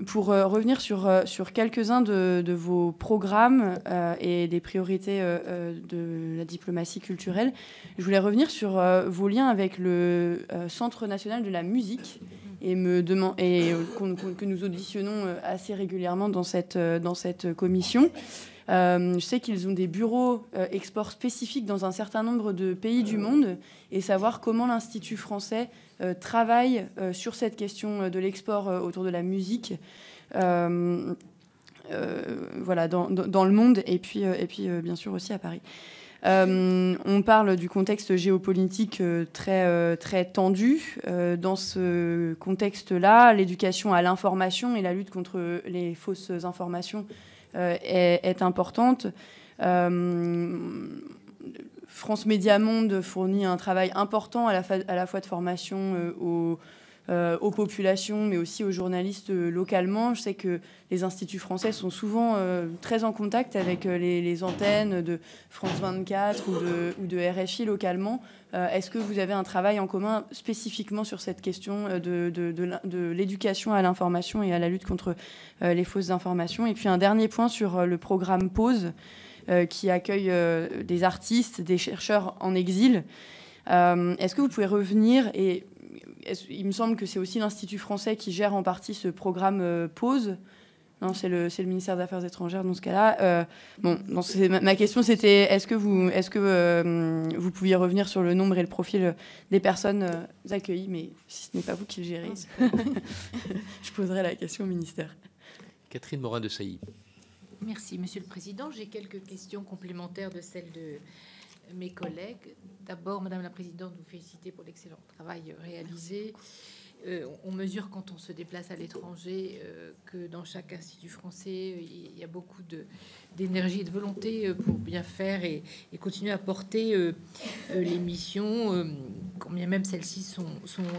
S6: Pour revenir sur quelques-uns de vos programmes et des priorités de la diplomatie culturelle, je voulais revenir sur vos liens avec le Centre national de la musique que nous auditionnons assez régulièrement dans cette commission. Je sais qu'ils ont des bureaux export spécifiques dans un certain nombre de pays du monde, et savoir comment l'Institut français travaille sur cette question de l'export autour de la musique, dans le monde, et puis bien sûr aussi à Paris. On parle du contexte géopolitique très tendu. Dans ce contexte-là, l'éducation à l'information et la lutte contre les fausses informations est importante. France Média Monde fournit un travail important à la fois de formation aux populations, mais aussi aux journalistes localement. Je sais que les instituts français sont souvent très en contact avec les antennes de France 24 ou de RFI localement. Est-ce que vous avez un travail en commun spécifiquement sur cette question de l'éducation à l'information et à la lutte contre les fausses informations? Et puis un dernier point sur le programme Pause, qui accueille des artistes, des chercheurs en exil. Est-ce que vous pouvez revenir, et il me semble que c'est aussi l'Institut français qui gère en partie ce programme Pause. Non, c'est le ministère des Affaires étrangères dans ce cas-là. Ma question, c'était est-ce que vous pouviez revenir sur le nombre et le profil des personnes accueillies, mais si ce n'est pas vous qui le gérez, je poserai la question au ministère.
S1: Catherine Morin-Desailly.
S7: Merci, Monsieur le Président. J'ai quelques questions complémentaires de celles de mes collègues. D'abord, Madame la Présidente, vous féliciter pour l'excellent travail réalisé. On mesure quand on se déplace à l'étranger que dans chaque institut français, il y a beaucoup d'énergie et de volonté pour bien faire et continuer à porter les missions, quand bien même celles-ci sont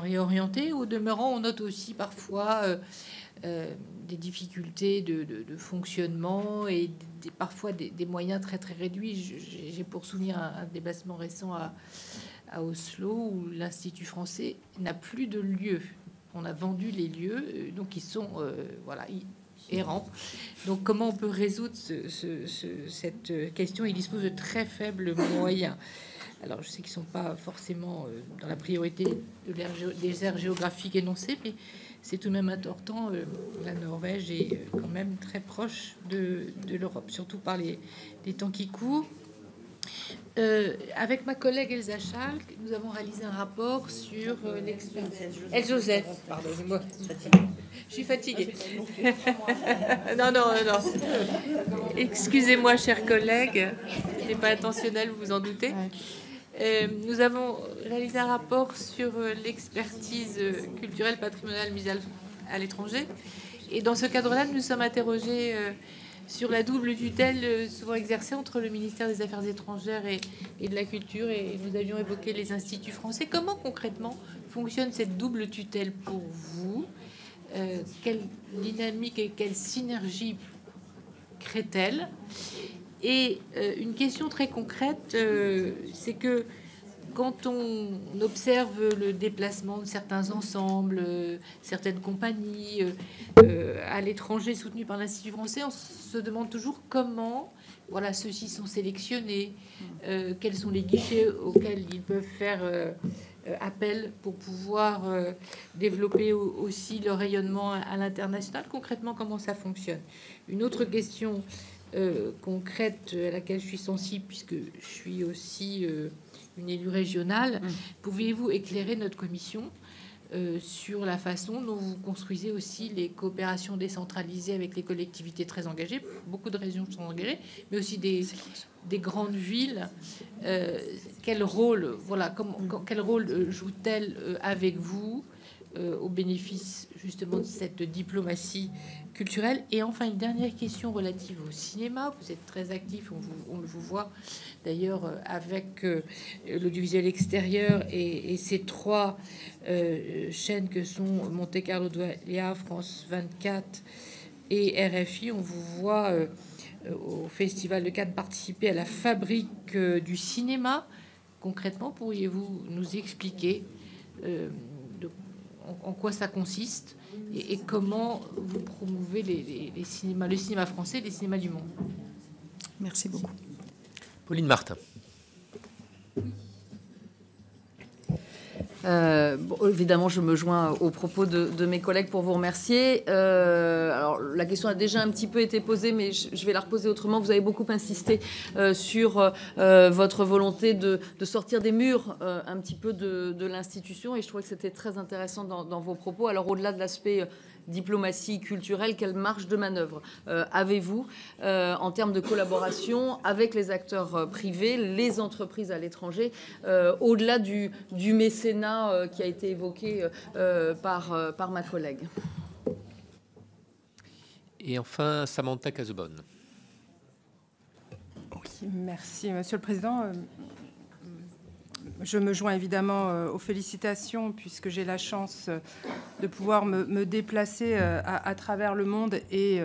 S7: réorientées. Au demeurant, on note aussi parfois des difficultés de fonctionnement et parfois des moyens très très réduits. J'ai pour souvenir un déplacement récent à Oslo où l'Institut français n'a plus de lieu. On a vendu les lieux, donc ils sont voilà, errants. Donc comment on peut résoudre cette question? Ils disposent de très faibles moyens. Alors je sais qu'ils ne sont pas forcément dans la priorité des aires géographiques énoncées, mais c'est tout de même important. La Norvège est quand même très proche de l'Europe, surtout par les temps qui courent. Avec ma collègue Elsa Schalk, nous avons réalisé un rapport sur l'expertise. El Joseph, pardonnez-moi, je suis fatiguée. Non. Excusez-moi, chers collègues, ce n'est pas intentionnel, vous vous en doutez. Nous avons réalisé un rapport sur l'expertise culturelle patrimoniale mise à l'étranger. Et dans ce cadre-là, nous nous sommes interrogés sur la double tutelle souvent exercée entre le ministère des Affaires étrangères et de la Culture. Et nous avions évoqué les instituts français. Comment concrètement fonctionne cette double tutelle pour vous? Quelle dynamique et quelle synergie crée-t-elle? Et une question très concrète, c'est que quand on observe le déplacement de certains ensembles, certaines compagnies à l'étranger soutenues par l'Institut français, on se demande toujours comment ceux-ci sont sélectionnés, quels sont les guichets auxquels ils peuvent faire appel pour pouvoir développer aussi leur rayonnement à l'international. Concrètement, comment ça fonctionne? Une autre question concrète à laquelle je suis sensible, puisque je suis aussi une élue régionale, pouviez-vous éclairer notre commission sur la façon dont vous construisez aussi les coopérations décentralisées avec les collectivités très engagées? Beaucoup de régions sont engagées, mais aussi des grandes villes. Quel rôle, quel rôle joue-t-elle avec vous au bénéfice justement de cette diplomatie culturelle? Et enfin, une dernière question relative au cinéma. Vous êtes très actif, on vous voit d'ailleurs avec l'audiovisuel extérieur et ces trois chaînes que sont Monte Carlo Doualiya, France 24 et RFI. On vous voit au Festival de Cannes participer à la fabrique du cinéma. Concrètement, pourriez-vous nous expliquer en quoi ça consiste et comment vous promouvez le cinéma français et les cinémas du monde?
S2: Merci beaucoup.
S1: Pauline Martin.
S8: Évidemment, je me joins aux propos de mes collègues pour vous remercier. Alors, la question a déjà un petit peu été posée, mais je vais la reposer autrement. Vous avez beaucoup insisté sur votre volonté de sortir des murs un petit peu de l'institution, et je trouvais que c'était très intéressant dans vos propos. Alors, au-delà de l'aspect diplomatie culturelle, quelle marge de manœuvre avez-vous en termes de collaboration avec les acteurs privés, les entreprises à l'étranger, au-delà du mécénat qui a été évoqué par ma collègue?
S1: Et enfin, Samantha Cazebonne.
S9: Oui, merci, Monsieur le Président. Je me joins évidemment aux félicitations, puisque j'ai la chance de pouvoir me déplacer à travers le monde et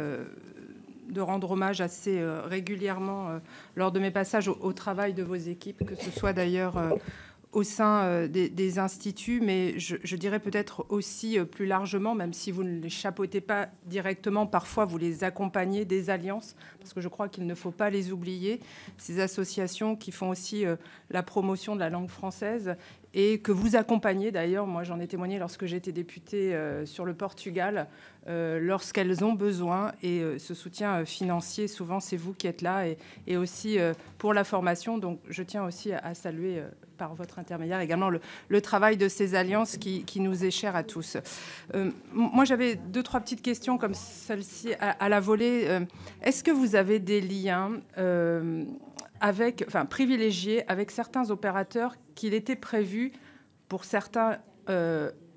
S9: de rendre hommage assez régulièrement lors de mes passages au travail de vos équipes, que ce soit d'ailleurs au sein des instituts, mais je dirais peut-être aussi plus largement, même si vous ne les chapeautez pas directement, parfois vous les accompagnez des alliances, parce que je crois qu'il ne faut pas les oublier, ces associations qui font aussi la promotion de la langue française et que vous accompagnez d'ailleurs. Moi, j'en ai témoigné lorsque j'étais députée sur le Portugal, lorsqu'elles ont besoin, et ce soutien financier, souvent, c'est vous qui êtes là, et aussi pour la formation. Donc, je tiens aussi à saluer par votre intermédiaire également le travail de ces alliances qui nous est cher à tous. Moi, j'avais 2-3 petites questions comme celle-ci à la volée. Est-ce que vous avez des liens privilégiés avec certains opérateurs qu'il était prévu pour certains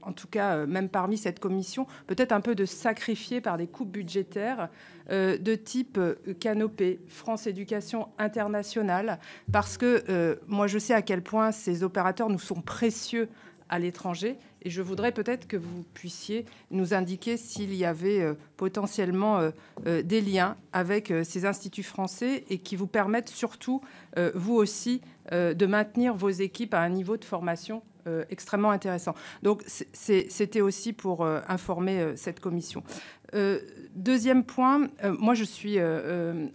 S9: en tout cas même parmi cette commission, peut-être un peu de sacrifier par des coupes budgétaires de type Canopé, France Éducation Internationale, parce que moi je sais à quel point ces opérateurs nous sont précieux à l'étranger, et je voudrais peut-être que vous puissiez nous indiquer s'il y avait potentiellement des liens avec ces instituts français et qui vous permettent surtout, vous aussi, de maintenir vos équipes à un niveau de formation extrêmement intéressant. Donc c'était aussi pour informer cette commission. Deuxième point, moi je suis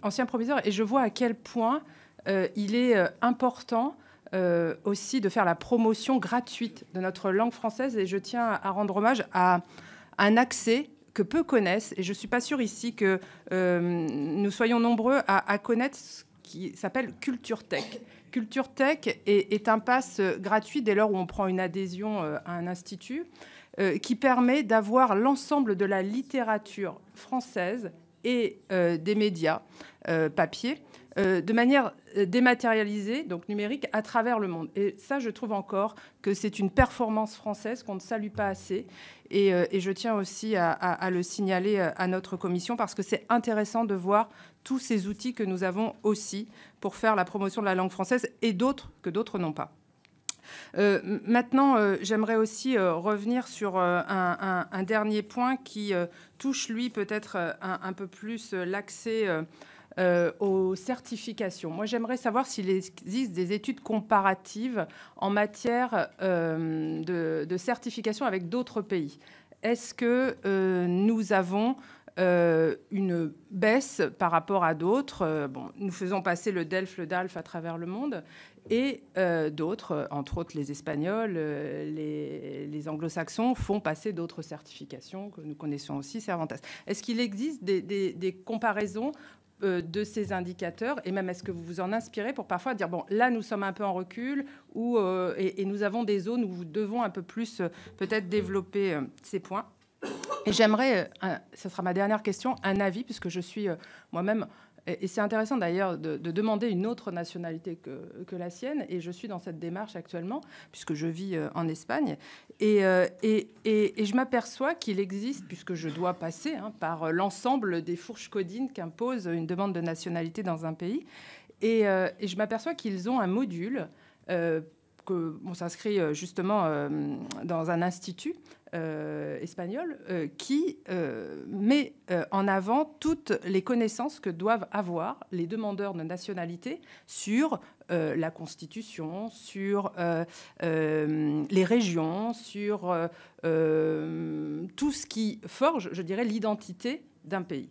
S9: ancien proviseur et je vois à quel point il est important aussi de faire la promotion gratuite de notre langue française, et je tiens à rendre hommage à un accès que peu connaissent, et je ne suis pas sûre ici que nous soyons nombreux à connaître ce qui s'appelle Culture Tech. Culture Tech est un pass gratuit dès lors où on prend une adhésion à un institut qui permet d'avoir l'ensemble de la littérature française et des médias papier de manière dématérialisée, donc numérique, à travers le monde. Et ça, je trouve encore que c'est une performance française qu'on ne salue pas assez. Et je tiens aussi à le signaler à notre commission, parce que c'est intéressant de voir tous ces outils que nous avons aussi pour faire la promotion de la langue française, et d'autres que d'autres n'ont pas. Maintenant, j'aimerais aussi revenir sur un dernier point qui touche, lui, peut-être un peu plus l'accès aux certifications. Moi, j'aimerais savoir s'il existe des études comparatives en matière de certification avec d'autres pays. Est-ce que nous avons une baisse par rapport à d'autres? Nous faisons passer le DELF, le DALF à travers le monde, et d'autres, entre autres les Espagnols, les Anglo-Saxons, font passer d'autres certifications que nous connaissons aussi, Cervantes. Est-ce qu'il existe des comparaisons de ces indicateurs, et même est-ce que vous vous en inspirez pour parfois dire, bon, là nous sommes un peu en recul, et nous avons des zones où nous devons un peu plus peut-être développer ces points. Et j'aimerais, ça sera ma dernière question, un avis, puisque je suis moi-même, et c'est intéressant d'ailleurs de demander une autre nationalité que la sienne, et je suis dans cette démarche actuellement, puisque je vis en Espagne, et je m'aperçois qu'il existe, puisque je dois passer par l'ensemble des fourches codines qu'impose une demande de nationalité dans un pays, et je m'aperçois qu'ils ont un module on s'inscrit justement dans un institut espagnol qui met en avant toutes les connaissances que doivent avoir les demandeurs de nationalité sur la Constitution, sur les régions, sur tout ce qui forge, je dirais, l'identité d'un pays.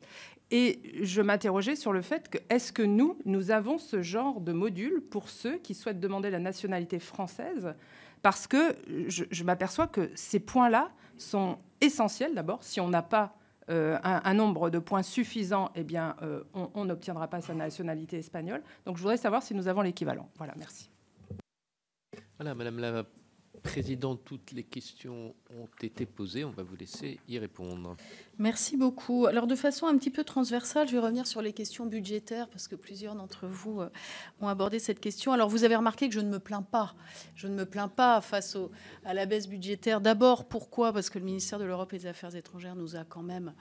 S9: Et je m'interrogeais sur le fait que, est-ce que nous avons ce genre de module pour ceux qui souhaitent demander la nationalité française? Parce que je m'aperçois que ces points-là sont essentiels. D'abord, si on n'a pas un nombre de points suffisant, eh bien, on n'obtiendra pas sa nationalité espagnole. Donc, je voudrais savoir si nous avons l'équivalent. Voilà, merci.
S1: Voilà, Madame la Présidente, toutes les questions ont été posées. On va vous laisser y répondre.
S2: Merci beaucoup. Alors, de façon un petit peu transversale, je vais revenir sur les questions budgétaires, parce que plusieurs d'entre vous ont abordé cette question. Alors, vous avez remarqué que je ne me plains pas. Je ne me plains pas face à la baisse budgétaire. D'abord, pourquoi? Parce que le ministère de l'Europe et des Affaires étrangères nous a quand même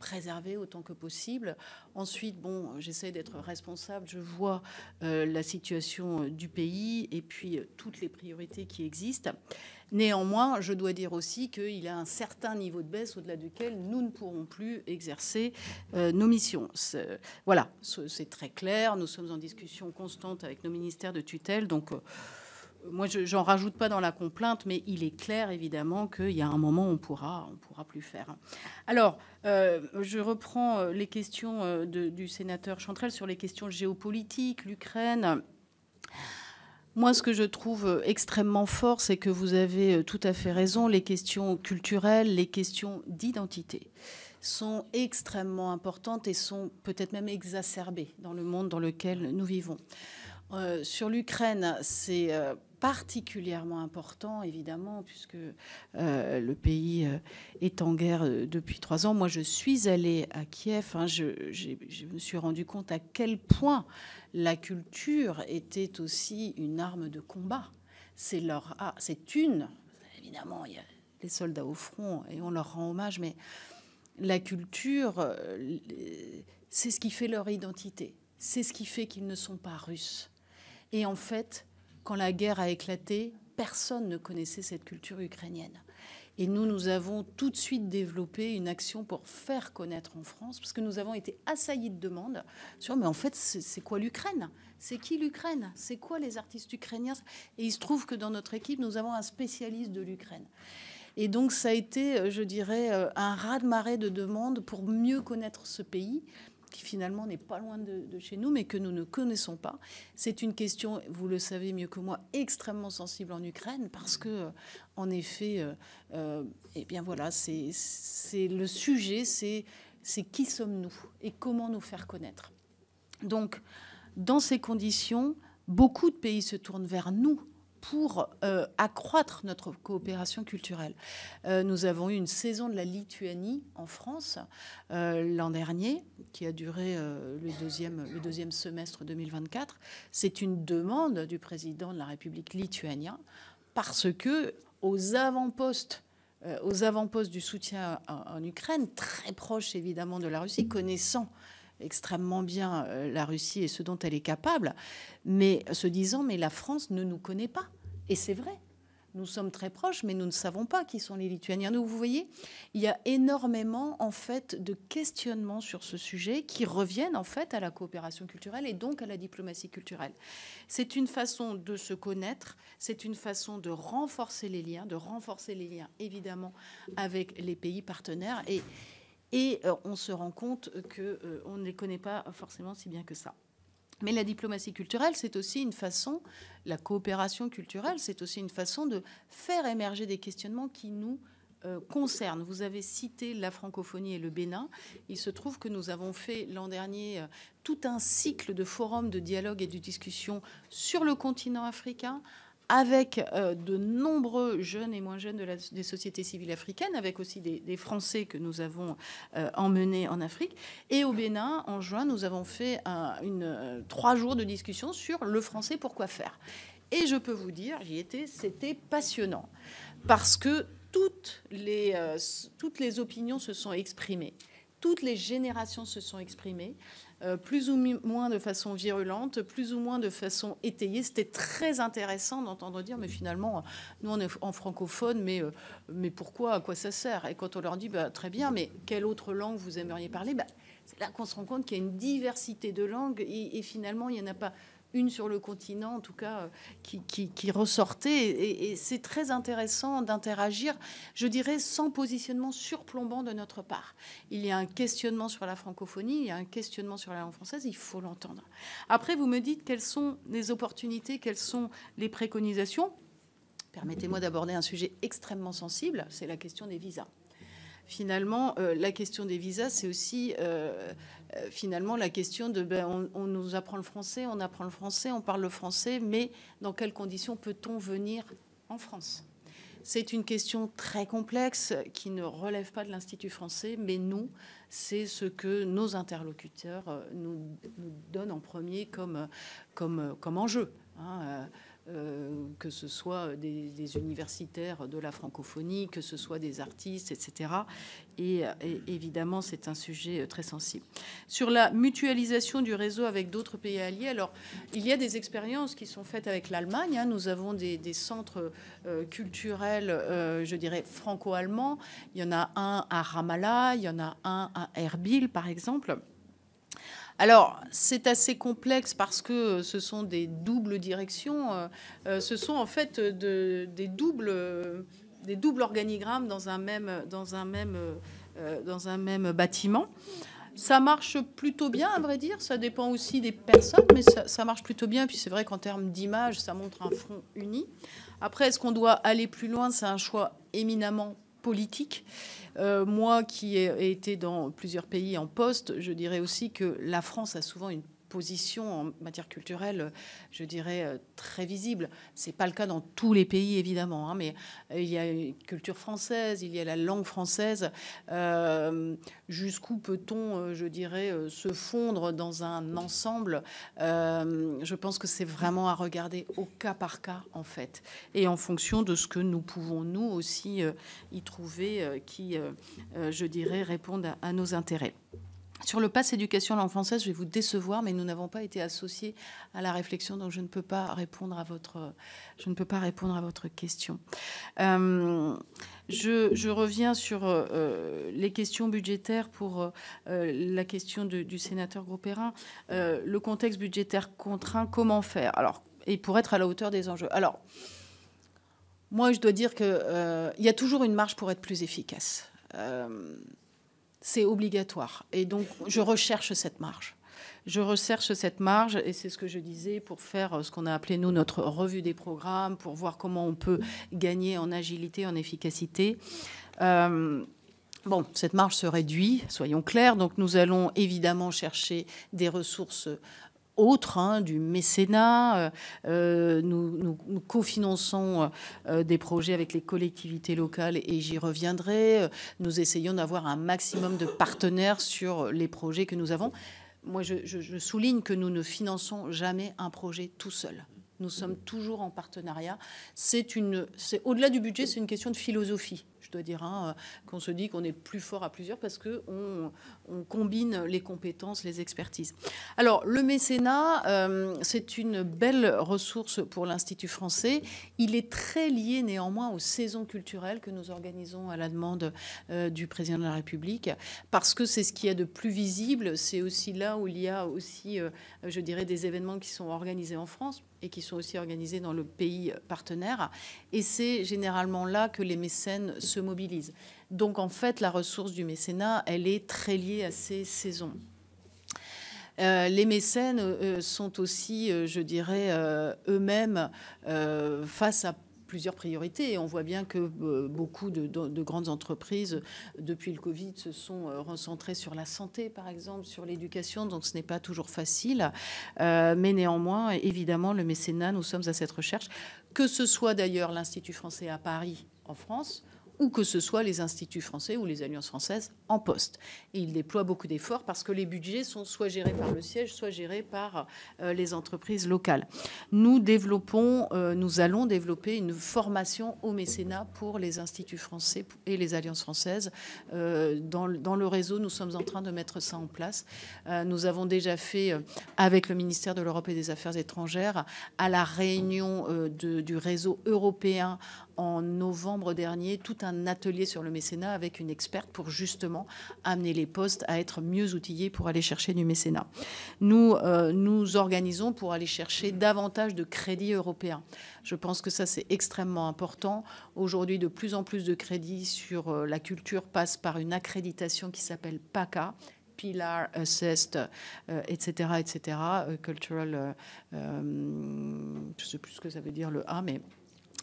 S2: préserver autant que possible. Ensuite, bon, j'essaie d'être responsable, je vois la situation du pays et puis toutes les priorités qui existent. Néanmoins, je dois dire aussi qu'il y a un certain niveau de baisse au-delà duquel nous ne pourrons plus exercer nos missions. Voilà, c'est très clair. Nous sommes en discussion constante avec nos ministères de tutelle, donc moi, j'en rajoute pas dans la complainte, mais il est clair, évidemment, qu'il y a un moment où on pourra plus faire. Alors, je reprends les questions du sénateur Chantrel sur les questions géopolitiques, l'Ukraine. Moi, ce que je trouve extrêmement fort, c'est que vous avez tout à fait raison. Les questions culturelles, les questions d'identité sont extrêmement importantes et sont peut-être même exacerbées dans le monde dans lequel nous vivons. Sur l'Ukraine, c'est particulièrement important, évidemment, puisque le pays est en guerre depuis 3 ans. Moi, je suis allée à Kiev. Je me suis rendu compte à quel point la culture était aussi une arme de combat. Évidemment, il y a les soldats au front et on leur rend hommage, mais la culture, c'est ce qui fait leur identité. C'est ce qui fait qu'ils ne sont pas russes. Et en fait, quand la guerre a éclaté, personne ne connaissait cette culture ukrainienne. Et nous avons tout de suite développé une action pour faire connaître en France, parce que nous avons été assaillis de demandes sur, mais en fait, c'est quoi l'Ukraine? C'est qui l'Ukraine? C'est quoi les artistes ukrainiens? Et il se trouve que dans notre équipe, nous avons un spécialiste de l'Ukraine. Et donc, ça a été, je dirais, un raz-de-marée de demandes pour mieux connaître ce pays, qui finalement n'est pas loin de chez nous, mais que nous ne connaissons pas. C'est une question, vous le savez mieux que moi, extrêmement sensible en Ukraine, parce que, en effet, eh bien voilà, c'est le sujet, c'est qui sommes-nous et comment nous faire connaître. Donc, dans ces conditions, beaucoup de pays se tournent vers nous pour accroître notre coopération culturelle. Nous avons eu une saison de la Lituanie en France l'an dernier, qui a duré le deuxième semestre 2024. C'est une demande du président de la République lituanien, parce que aux avant-postes du soutien en Ukraine, très proche évidemment de la Russie, connaissant extrêmement bien la Russie et ce dont elle est capable, mais se disant, mais la France ne nous connaît pas. Et c'est vrai, nous sommes très proches, mais nous ne savons pas qui sont les Lituaniens. Donc, vous voyez, il y a énormément, en fait, de questionnements sur ce sujet qui reviennent, en fait, à la coopération culturelle et donc à la diplomatie culturelle. C'est une façon de se connaître, c'est une façon de renforcer les liens, évidemment, avec les pays partenaires. Et on se rend compte qu'on ne les connaît pas forcément si bien que ça. Mais la diplomatie culturelle, c'est aussi une façon, la coopération culturelle, c'est aussi une façon de faire émerger des questionnements qui nous concernent. Vous avez cité la francophonie et le Bénin. Il se trouve que nous avons fait l'an dernier tout un cycle de forums de dialogue et de discussion sur le continent africain, avec de nombreux jeunes et moins jeunes des sociétés civiles africaines, avec aussi des Français que nous avons emmenés en Afrique. Et au Bénin, en juin, nous avons fait 3 jours de discussion sur le français, pourquoi faire. Et je peux vous dire, j'y étais, c'était passionnant, parce que toutes les opinions se sont exprimées, toutes les générations se sont exprimées, plus ou moins de façon virulente, plus ou moins de façon étayée. C'était très intéressant d'entendre dire, mais finalement, nous, on est en francophone, mais pourquoi, à quoi ça sert? Et quand on leur dit, bah, très bien, mais quelle autre langue vous aimeriez parler? Bah, c'est là qu'on se rend compte qu'il y a une diversité de langues, et finalement, il n'y en a pas une sur le continent, en tout cas, qui ressortait. Et c'est très intéressant d'interagir, je dirais, sans positionnement surplombant de notre part. Il y a un questionnement sur la francophonie, il y a un questionnement sur la langue française, il faut l'entendre. Après, vous me dites quelles sont les opportunités, quelles sont les préconisations. Permettez-moi d'aborder un sujet extrêmement sensible, c'est la question des visas. Finalement, la question des visas, c'est aussi finalement la question de on nous apprend le français, on apprend le français, on parle le français, mais dans quelles conditions peut-on venir en France? C'est une question très complexe qui ne relève pas de l'Institut français, mais nous, c'est ce que nos interlocuteurs nous donnent en premier comme enjeu. Que ce soit des universitaires de la francophonie, que ce soit des artistes, etc. Et évidemment, c'est un sujet très sensible. Sur la mutualisation du réseau avec d'autres pays alliés, alors il y a des expériences qui sont faites avec l'Allemagne. Nous avons des centres culturels, je dirais, franco-allemands. Il y en a un à Ramallah, il y en a un à Erbil, par exemple. Alors, c'est assez complexe parce que ce sont des doubles directions. Ce sont en fait des doubles organigrammes dans un même bâtiment. Ça marche plutôt bien, à vrai dire. Ça dépend aussi des personnes, mais ça marche plutôt bien. Puis c'est vrai qu'en termes d'image, ça montre un front uni. Après, est-ce qu'on doit aller plus loin? C'est un choix éminemment politique. Moi qui ai été dans plusieurs pays en poste, je dirais aussi que la France a souvent une position en matière culturelle, je dirais, très visible. Ce n'est pas le cas dans tous les pays, évidemment, hein, mais il y a une culture française, il y a la langue française. Jusqu'où peut-on, je dirais, se fondre dans un ensemble? Je pense que c'est vraiment à regarder au cas par cas, en fait, et en fonction de ce que nous pouvons, nous aussi, y trouver qui, je dirais, répondent à nos intérêts. Sur le pass éducation langue française, je vais vous décevoir, mais nous n'avons pas été associés à la réflexion, donc je ne peux pas répondre à votre question. Je reviens sur les questions budgétaires pour la question du sénateur Grosperrin. Le contexte budgétaire contraint, comment faire? Alors, et pour être à la hauteur des enjeux. Alors, moi, je dois dire qu'il y a toujours une marge pour être plus efficace. C'est obligatoire. Et donc, je recherche cette marge. Je recherche cette marge, et c'est ce que je disais, pour faire ce qu'on a appelé, nous, notre revue des programmes, pour voir comment on peut gagner en agilité, en efficacité. Bon, cette marge se réduit, soyons clairs. Donc, nous allons évidemment chercher des ressources autres, hein, du mécénat. Nous cofinançons des projets avec les collectivités locales, et j'y reviendrai. Nous essayons d'avoir un maximum de partenaires sur les projets que nous avons. Moi, je souligne que nous ne finançons jamais un projet tout seul. Nous sommes toujours en partenariat. C'est au-delà du budget, c'est une question de philosophie. Je dois dire, hein, qu'on se dit qu'on est plus fort à plusieurs parce qu'on combine les compétences, les expertises. Alors, le mécénat, c'est une belle ressource pour l'Institut français. Il est très lié néanmoins aux saisons culturelles que nous organisons à la demande du président de la République, parce que c'est ce qu'il y a de plus visible. C'est aussi là où il y a aussi, je dirais, des événements qui sont organisés en France et qui sont aussi organisés dans le pays partenaire. Et c'est généralement là que les mécènes se mobilisent. Donc, en fait, la ressource du mécénat, elle est très liée à ces saisons. Les mécènes sont aussi, je dirais, eux-mêmes face à plusieurs priorités. Et on voit bien que beaucoup de grandes entreprises, depuis le Covid, se sont recentrées sur la santé, par exemple, sur l'éducation. Donc, ce n'est pas toujours facile. Mais néanmoins, évidemment, le mécénat, nous sommes à cette recherche. Que ce soit d'ailleurs l'Institut français à Paris, en France, ou que ce soit les instituts français ou les alliances françaises en poste. Et ils déploient beaucoup d'efforts parce que les budgets sont soit gérés par le siège, soit gérés par les entreprises locales. Nous allons développer une formation au mécénat pour les instituts français et les alliances françaises. Dans le réseau, nous sommes en train de mettre ça en place. Nous avons déjà fait, avec le ministère de l'Europe et des Affaires étrangères, à la réunion du réseau européen en novembre dernier, tout un atelier sur le mécénat avec une experte pour justement amener les postes à être mieux outillés pour aller chercher du mécénat. Nous organisons pour aller chercher davantage de crédits européens. Je pense que ça, c'est extrêmement important. Aujourd'hui, de plus en plus de crédits sur la culture passent par une accréditation qui s'appelle PACA, Pillar Assessed, etc., etc., Cultural, je ne sais plus ce que ça veut dire le A, mais...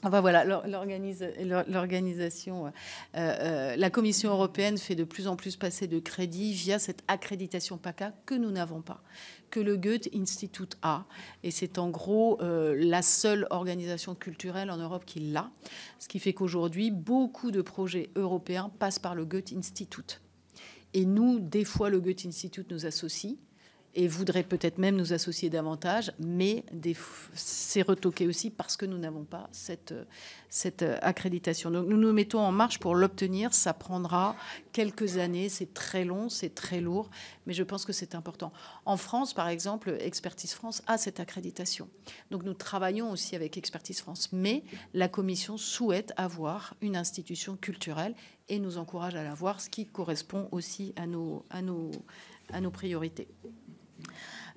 S2: Enfin voilà, l'organisation, la Commission européenne fait de plus en plus passer de crédits via cette accréditation PACA que nous n'avons pas, que le Goethe Institut a. Et c'est en gros la seule organisation culturelle en Europe qui l'a. Ce qui fait qu'aujourd'hui, beaucoup de projets européens passent par le Goethe Institut. Et nous, des fois, le Goethe Institut nous associe et voudrait peut-être même nous associer davantage, mais c'est retoqué aussi parce que nous n'avons pas cette accréditation. Donc nous nous mettons en marche pour l'obtenir. Ça prendra quelques années, c'est très long, c'est très lourd, mais je pense que c'est important. En France, par exemple, Expertise France a cette accréditation. Donc nous travaillons aussi avec Expertise France, mais la Commission souhaite avoir une institution culturelle et nous encourage à l'avoir, ce qui correspond aussi à nos priorités.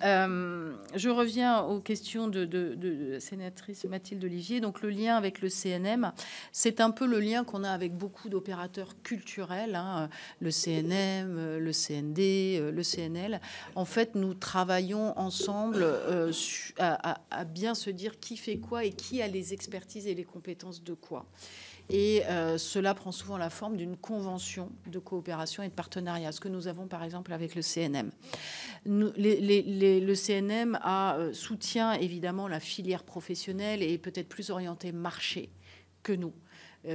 S2: Je reviens aux questions de la sénatrice Mathilde Olivier. Donc le lien avec le CNM, c'est un peu le lien qu'on a avec beaucoup d'opérateurs culturels, hein, le CNM, le CND, le CNL. En fait, nous travaillons ensemble à bien se dire qui fait quoi et qui a les expertises et les compétences de quoi. Et cela prend souvent la forme d'une convention de coopération et de partenariat, ce que nous avons par exemple avec le CNM. Le CNM soutient évidemment la filière professionnelle et est peut-être plus orienté marché que nous,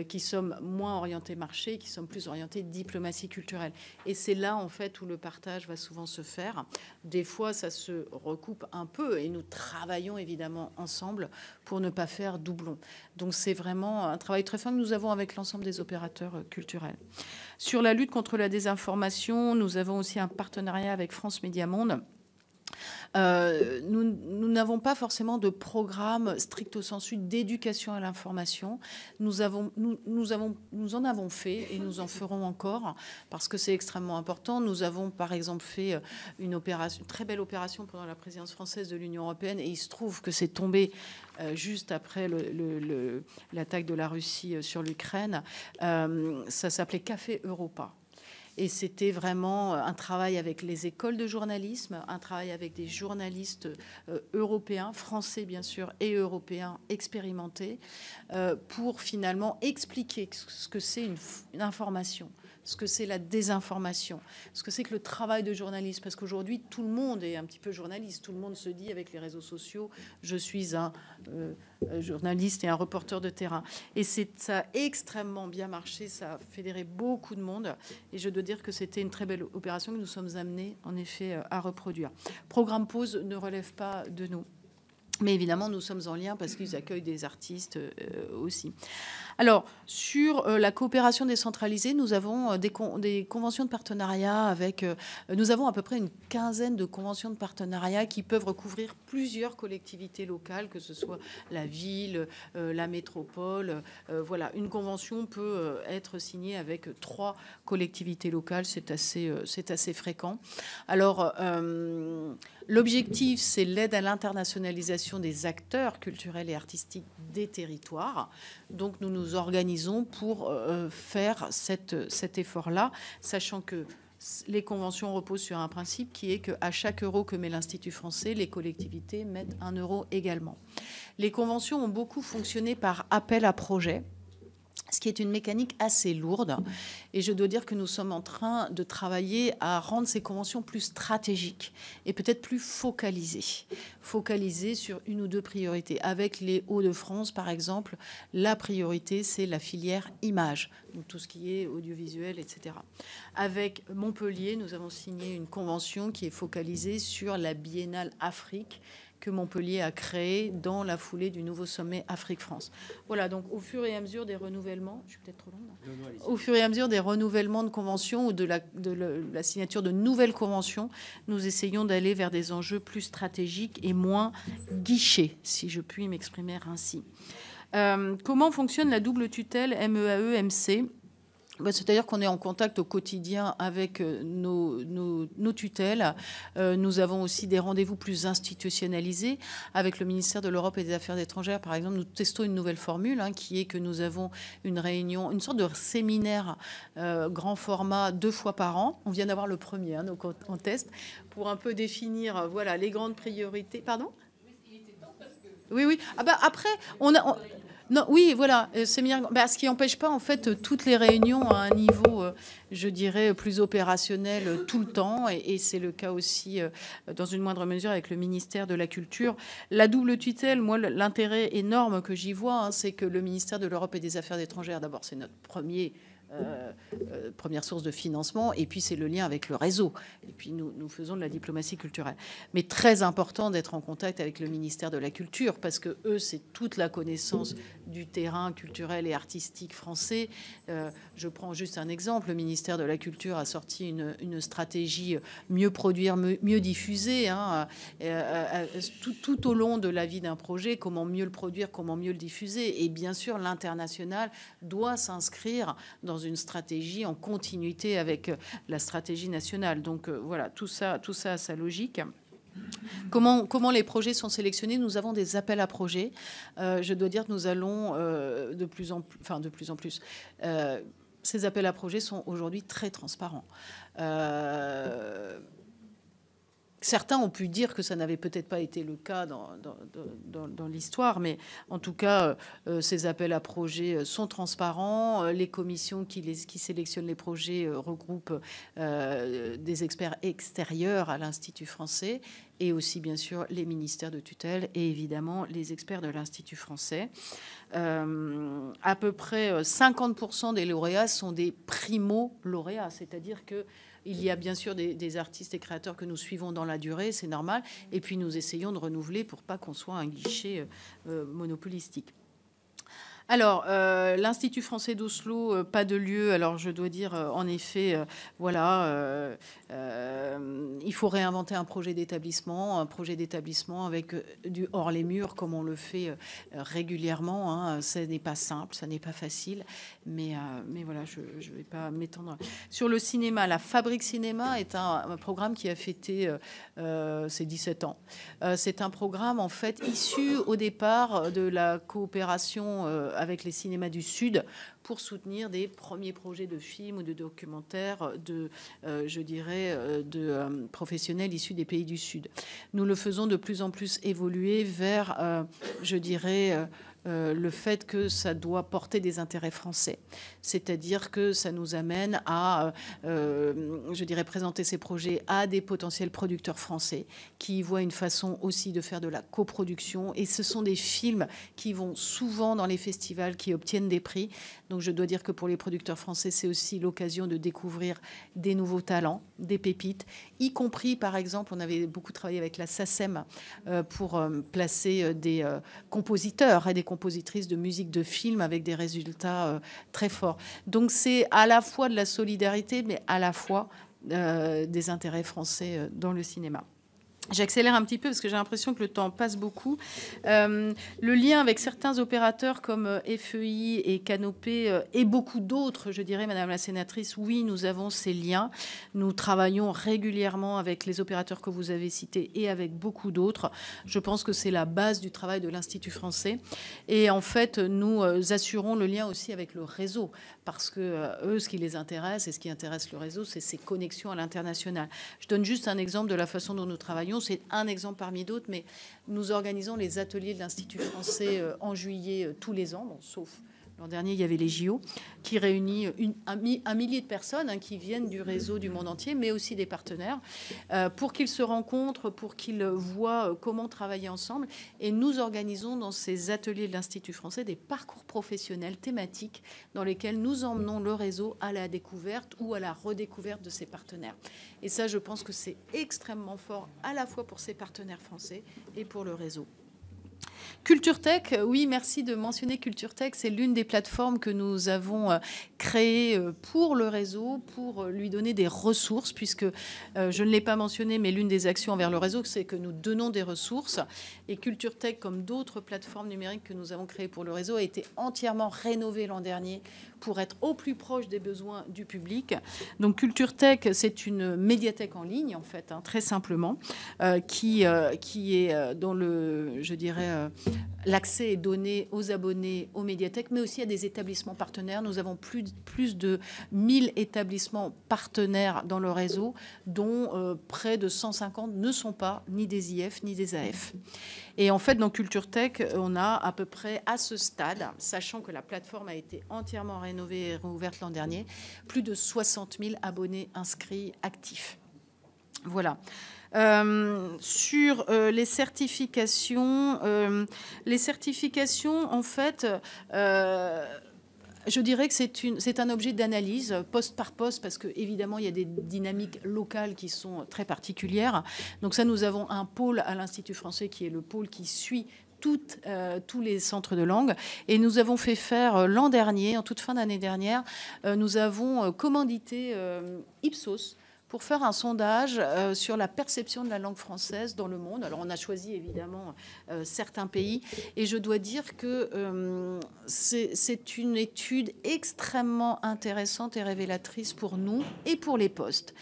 S2: qui sommes moins orientés marché, qui sommes plus orientés diplomatie culturelle. Et c'est là, en fait, où le partage va souvent se faire. Des fois, ça se recoupe un peu et nous travaillons évidemment ensemble pour ne pas faire doublon. Donc, c'est vraiment un travail très fin que nous avons avec l'ensemble des opérateurs culturels. Sur la lutte contre la désinformation, nous avons aussi un partenariat avec France Média Monde. Nous n'avons pas forcément de programme stricto sensu d'éducation à l'information. Nous en avons fait et nous en ferons encore parce que c'est extrêmement important. Nous avons par exemple fait une très belle opération pendant la présidence française de l'Union européenne et il se trouve que c'est tombé juste après l'attaque de la Russie sur l'Ukraine. Ça s'appelait Café Europa. Et c'était vraiment un travail avec les écoles de journalisme, un travail avec des journalistes européens, français bien sûr, et européens expérimentés, pour finalement expliquer ce que c'est une information, ce que c'est la désinformation, ce que c'est que le travail de journaliste. Parce qu'aujourd'hui, tout le monde est un petit peu journaliste. Tout le monde se dit avec les réseaux sociaux, je suis un journaliste et un reporter de terrain. Et ça a extrêmement bien marché, ça a fédéré beaucoup de monde. Et je dois dire que c'était une très belle opération que nous sommes amenés, en effet, à reproduire. Programme Pause ne relève pas de nous. Mais évidemment, nous sommes en lien parce qu'ils accueillent des artistes aussi. Alors, sur la coopération décentralisée, nous avons des conventions de partenariat avec... nous avons à peu près une quinzaine de conventions de partenariat qui peuvent recouvrir plusieurs collectivités locales, que ce soit la ville, la métropole. Voilà, une convention peut être signée avec 3 collectivités locales. C'est assez fréquent. Alors... l'objectif, c'est l'aide à l'internationalisation des acteurs culturels et artistiques des territoires. Donc, nous nous organisons pour faire cet effort-là, sachant que les conventions reposent sur un principe qui est qu'à chaque euro que met l'Institut français, les collectivités mettent 1 euro également. Les conventions ont beaucoup fonctionné par appel à projet, ce qui est une mécanique assez lourde. Et je dois dire que nous sommes en train de travailler à rendre ces conventions plus stratégiques et peut-être plus focalisées sur une ou 2 priorités. Avec les Hauts-de-France, par exemple, la priorité, c'est la filière image, donc tout ce qui est audiovisuel, etc. Avec Montpellier, nous avons signé une convention qui est focalisée sur la Biennale Afrique, que Montpellier a créé dans la foulée du nouveau sommet Afrique-France. Voilà, donc au fur et à mesure des renouvellements, je suis peut-être trop longue, au fur et à mesure des renouvellements de conventions ou de la signature de nouvelles conventions, nous essayons d'aller vers des enjeux plus stratégiques et moins guichets, si je puis m'exprimer ainsi. Comment fonctionne la double tutelle MEAE-MC ? C'est-à-dire qu'on est en contact au quotidien avec nos tutelles. Nous avons aussi des rendez-vous plus institutionnalisés avec le ministère de l'Europe et des Affaires étrangères. Par exemple, nous testons une nouvelle formule qui est que nous avons une réunion, une sorte de séminaire grand format 2 fois par an. On vient d'avoir le premier, donc on teste pour un peu définir voilà, les grandes priorités. Pardon ? Oui. Après, non, oui, voilà, séminaire. Ce qui n'empêche pas, en fait, toutes les réunions à un niveau, je dirais, plus opérationnel tout le temps. Et c'est le cas aussi, dans une moindre mesure, avec le ministère de la Culture. La double tutelle, moi, l'intérêt énorme que j'y vois, c'est que le ministère de l'Europe et des Affaires étrangères, d'abord, c'est notre première source de financement, et puis c'est le lien avec le réseau. Et puis nous faisons de la diplomatie culturelle. Mais très important d'être en contact avec le ministère de la Culture, parce que eux, c'est toute la connaissance du terrain culturel et artistique français. Je prends juste un exemple. Le ministère de la Culture a sorti une stratégie mieux produire, mieux diffuser, tout au long de la vie d'un projet, comment mieux le produire, comment mieux le diffuser. Et bien sûr, l'international doit s'inscrire dans une stratégie en continuité avec la stratégie nationale. Donc voilà, tout ça a sa logique. Comment les projets sont sélectionnés? Nous avons des appels à projets. Je dois dire que nous allons de plus en plus. Ces appels à projets sont aujourd'hui très transparents. Certains ont pu dire que ça n'avait peut-être pas été le cas dans l'histoire, mais en tout cas, ces appels à projets sont transparents. Les commissions qui sélectionnent les projets regroupent des experts extérieurs à l'Institut français et aussi, bien sûr, les ministères de tutelle et évidemment les experts de l'Institut français. À peu près 50% des lauréats sont des primo-lauréats, c'est-à-dire que il y a bien sûr des artistes et créateurs que nous suivons dans la durée, c'est normal. Et puis nous essayons de renouveler pour pas qu'on soit un guichet monopolistique. Alors, l'Institut français d'Oslo, pas de lieu. Alors, je dois dire, en effet, voilà, il faut réinventer un projet d'établissement avec du hors les murs, comme on le fait régulièrement. Hein. Ce n'est pas simple, ça n'est pas facile, mais voilà, je ne vais pas m'étendre. Sur le cinéma, la Fabrique Cinéma est un programme qui a fêté ses 17 ans. C'est un programme, en fait, issu au départ de la coopération avec les cinémas du Sud pour soutenir des premiers projets de films ou de documentaires de professionnels issus des pays du Sud. Nous le faisons de plus en plus évoluer vers, le fait que ça doit porter des intérêts français. C'est-à-dire que ça nous amène à, présenter ces projets à des potentiels producteurs français qui voient une façon aussi de faire de la coproduction. Et ce sont des films qui vont souvent dans les festivals, qui obtiennent des prix. Donc je dois dire que pour les producteurs français, c'est aussi l'occasion de découvrir des nouveaux talents, des pépites, y compris, par exemple, on avait beaucoup travaillé avec la SACEM pour placer des compositeurs et des compositrices de musique de film avec des résultats très forts. Donc c'est à la fois de la solidarité, mais à la fois des intérêts français dans le cinéma. J'accélère un petit peu parce que j'ai l'impression que le temps passe beaucoup. Le lien avec certains opérateurs comme FEI et Canopé et beaucoup d'autres, je dirais, Madame la Sénatrice, oui, nous avons ces liens. Nous travaillons régulièrement avec les opérateurs que vous avez cités et avec beaucoup d'autres. Je pense que c'est la base du travail de l'Institut français. Et en fait, nous assurons le lien aussi avec le réseau parce que eux, ce qui les intéresse et ce qui intéresse le réseau, c'est ces connexions à l'international. Je donne juste un exemple de la façon dont nous travaillons. C'est un exemple parmi d'autres, mais nous organisons les ateliers de l'Institut français en juillet tous les ans, bon, sauf l'an dernier, il y avait les JO, qui réunit un millier de personnes qui viennent du réseau du monde entier, mais aussi des partenaires, pour qu'ils se rencontrent, pour qu'ils voient comment travailler ensemble. Et nous organisons dans ces ateliers de l'Institut français des parcours professionnels thématiques dans lesquels nous emmenons le réseau à la découverte ou à la redécouverte de ses partenaires. Et ça, je pense que c'est extrêmement fort, à la fois pour ses partenaires français et pour le réseau. Culture Tech, oui, merci de mentionner Culture Tech. C'est l'une des plateformes que nous avons créées pour le réseau, pour lui donner des ressources, puisque je ne l'ai pas mentionné, mais l'une des actions envers le réseau, c'est que nous donnons des ressources. Et Culture Tech, comme d'autres plateformes numériques que nous avons créées pour le réseau, a été entièrement rénovée l'an dernier pour être au plus proche des besoins du public. Donc Culture Tech, c'est une médiathèque en ligne, en fait, très simplement, qui est dans le, je dirais, l'accès est donné aux abonnés aux médiathèques, mais aussi à des établissements partenaires. Nous avons plus de 1000 établissements partenaires dans le réseau, dont près de 150 ne sont pas ni des IF ni des AF. Et en fait, dans Culture Tech, on a à peu près à ce stade, sachant que la plateforme a été entièrement rénovée et rouverte l'an dernier, plus de 60 000 abonnés inscrits actifs. Voilà. Sur les certifications, en fait, je dirais que c'est un objet d'analyse poste par poste parce qu'évidemment, il y a des dynamiques locales qui sont très particulières. Donc ça, nous avons un pôle à l'Institut français qui est le pôle qui suit tous les centres de langue. Et nous avons fait faire l'an dernier, en toute fin d'année dernière, nous avons commandité Ipsos pour faire un sondage sur la perception de la langue française dans le monde. Alors, on a choisi évidemment certains pays. Et je dois dire que c'est une étude extrêmement intéressante et révélatrice pour nous et pour les postes.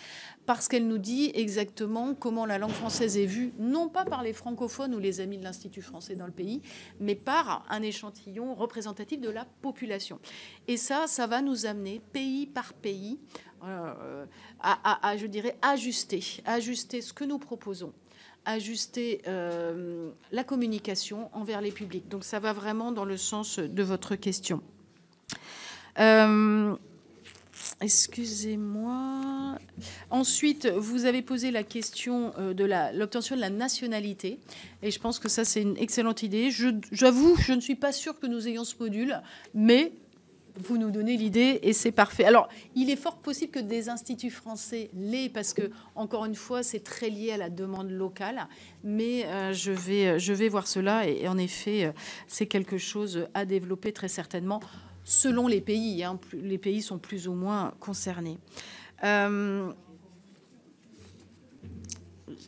S2: Parce qu'elle nous dit exactement comment la langue française est vue, non pas par les francophones ou les amis de l'Institut français dans le pays, mais par un échantillon représentatif de la population. Et ça va nous amener, pays par pays, je dirais, ajuster ce que nous proposons, ajuster la communication envers les publics. Donc ça va vraiment dans le sens de votre question. Excusez-moi. Ensuite, vous avez posé la question de l'obtention de la nationalité. Et je pense que ça, c'est une excellente idée. J'avoue, je ne suis pas sûre que nous ayons ce module, mais vous nous donnez l'idée et c'est parfait. Alors, il est fort possible que des instituts français l'aient, parce que, encore une fois, c'est très lié à la demande locale. Mais je vais voir cela. Et en effet, c'est quelque chose à développer très certainement, selon les pays. Hein. Les pays sont plus ou moins concernés.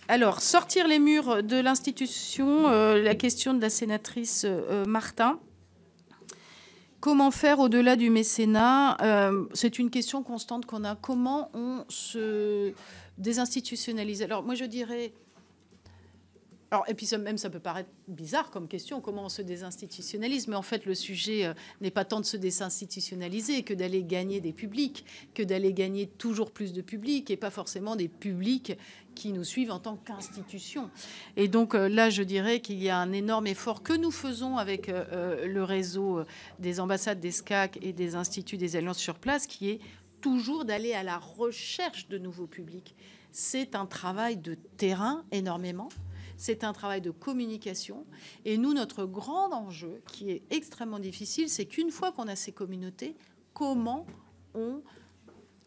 S2: Alors, sortir les murs de l'institution, la question de la sénatrice Martin. Comment faire au-delà du mécénat? C'est une question constante qu'on a. Comment on se désinstitutionnalise? Alors, moi, je dirais... Alors, et puis ça peut paraître bizarre comme question, comment on se désinstitutionnalise, mais en fait le sujet n'est pas tant de se désinstitutionnaliser que d'aller gagner des publics, que d'aller gagner toujours plus de publics, et pas forcément des publics qui nous suivent en tant qu'institution. Et donc là, je dirais qu'il y a un énorme effort que nous faisons avec le réseau des ambassades, des SCAC et des instituts des alliances sur place, qui est toujours d'aller à la recherche de nouveaux publics. C'est un travail de terrain énormément. C'est un travail de communication. Et nous, notre grand enjeu, qui est extrêmement difficile, c'est qu'une fois qu'on a ces communautés, comment on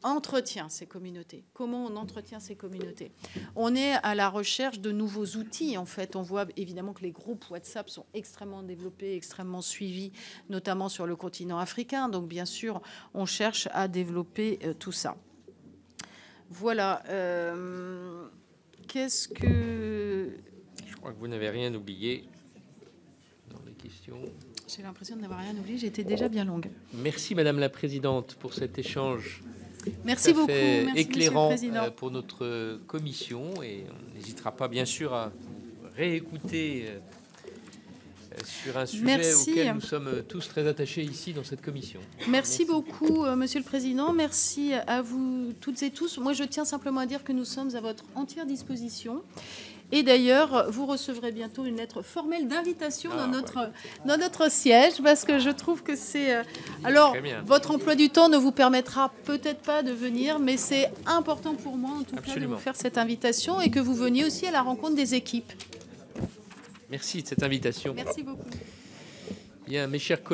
S2: entretient ces communautés? Comment on entretient ces communautés? On est à la recherche de nouveaux outils. En fait, on voit évidemment que les groupes WhatsApp sont extrêmement développés, extrêmement suivis, notamment sur le continent africain. Donc, bien sûr, on cherche à développer tout ça. Voilà. Qu'est-ce que...
S1: Je crois que vous n'avez rien oublié dans les questions.
S2: J'ai l'impression de n'avoir rien oublié. J'étais déjà bien longue.
S1: Merci, Madame la Présidente, pour cet échange.
S2: Merci beaucoup. Merci,
S1: éclairant
S2: Monsieur le Président.
S1: pour notre commission. Et on n'hésitera pas, bien sûr, à réécouter sur un sujet auquel nous sommes tous très attachés ici dans cette commission.
S2: Merci beaucoup, Monsieur le Président. Merci à vous toutes et tous. Moi, je tiens simplement à dire que nous sommes à votre entière disposition. Et d'ailleurs, vous recevrez bientôt une lettre formelle d'invitation dans notre siège, parce que je trouve que c'est... Alors, votre emploi du temps ne vous permettra peut-être pas de venir, mais c'est important pour moi, en tout cas, de vous faire cette invitation et que vous veniez aussi à la rencontre des équipes.
S1: Merci de cette invitation.
S2: Merci beaucoup.
S1: Bien, mes chers collègues.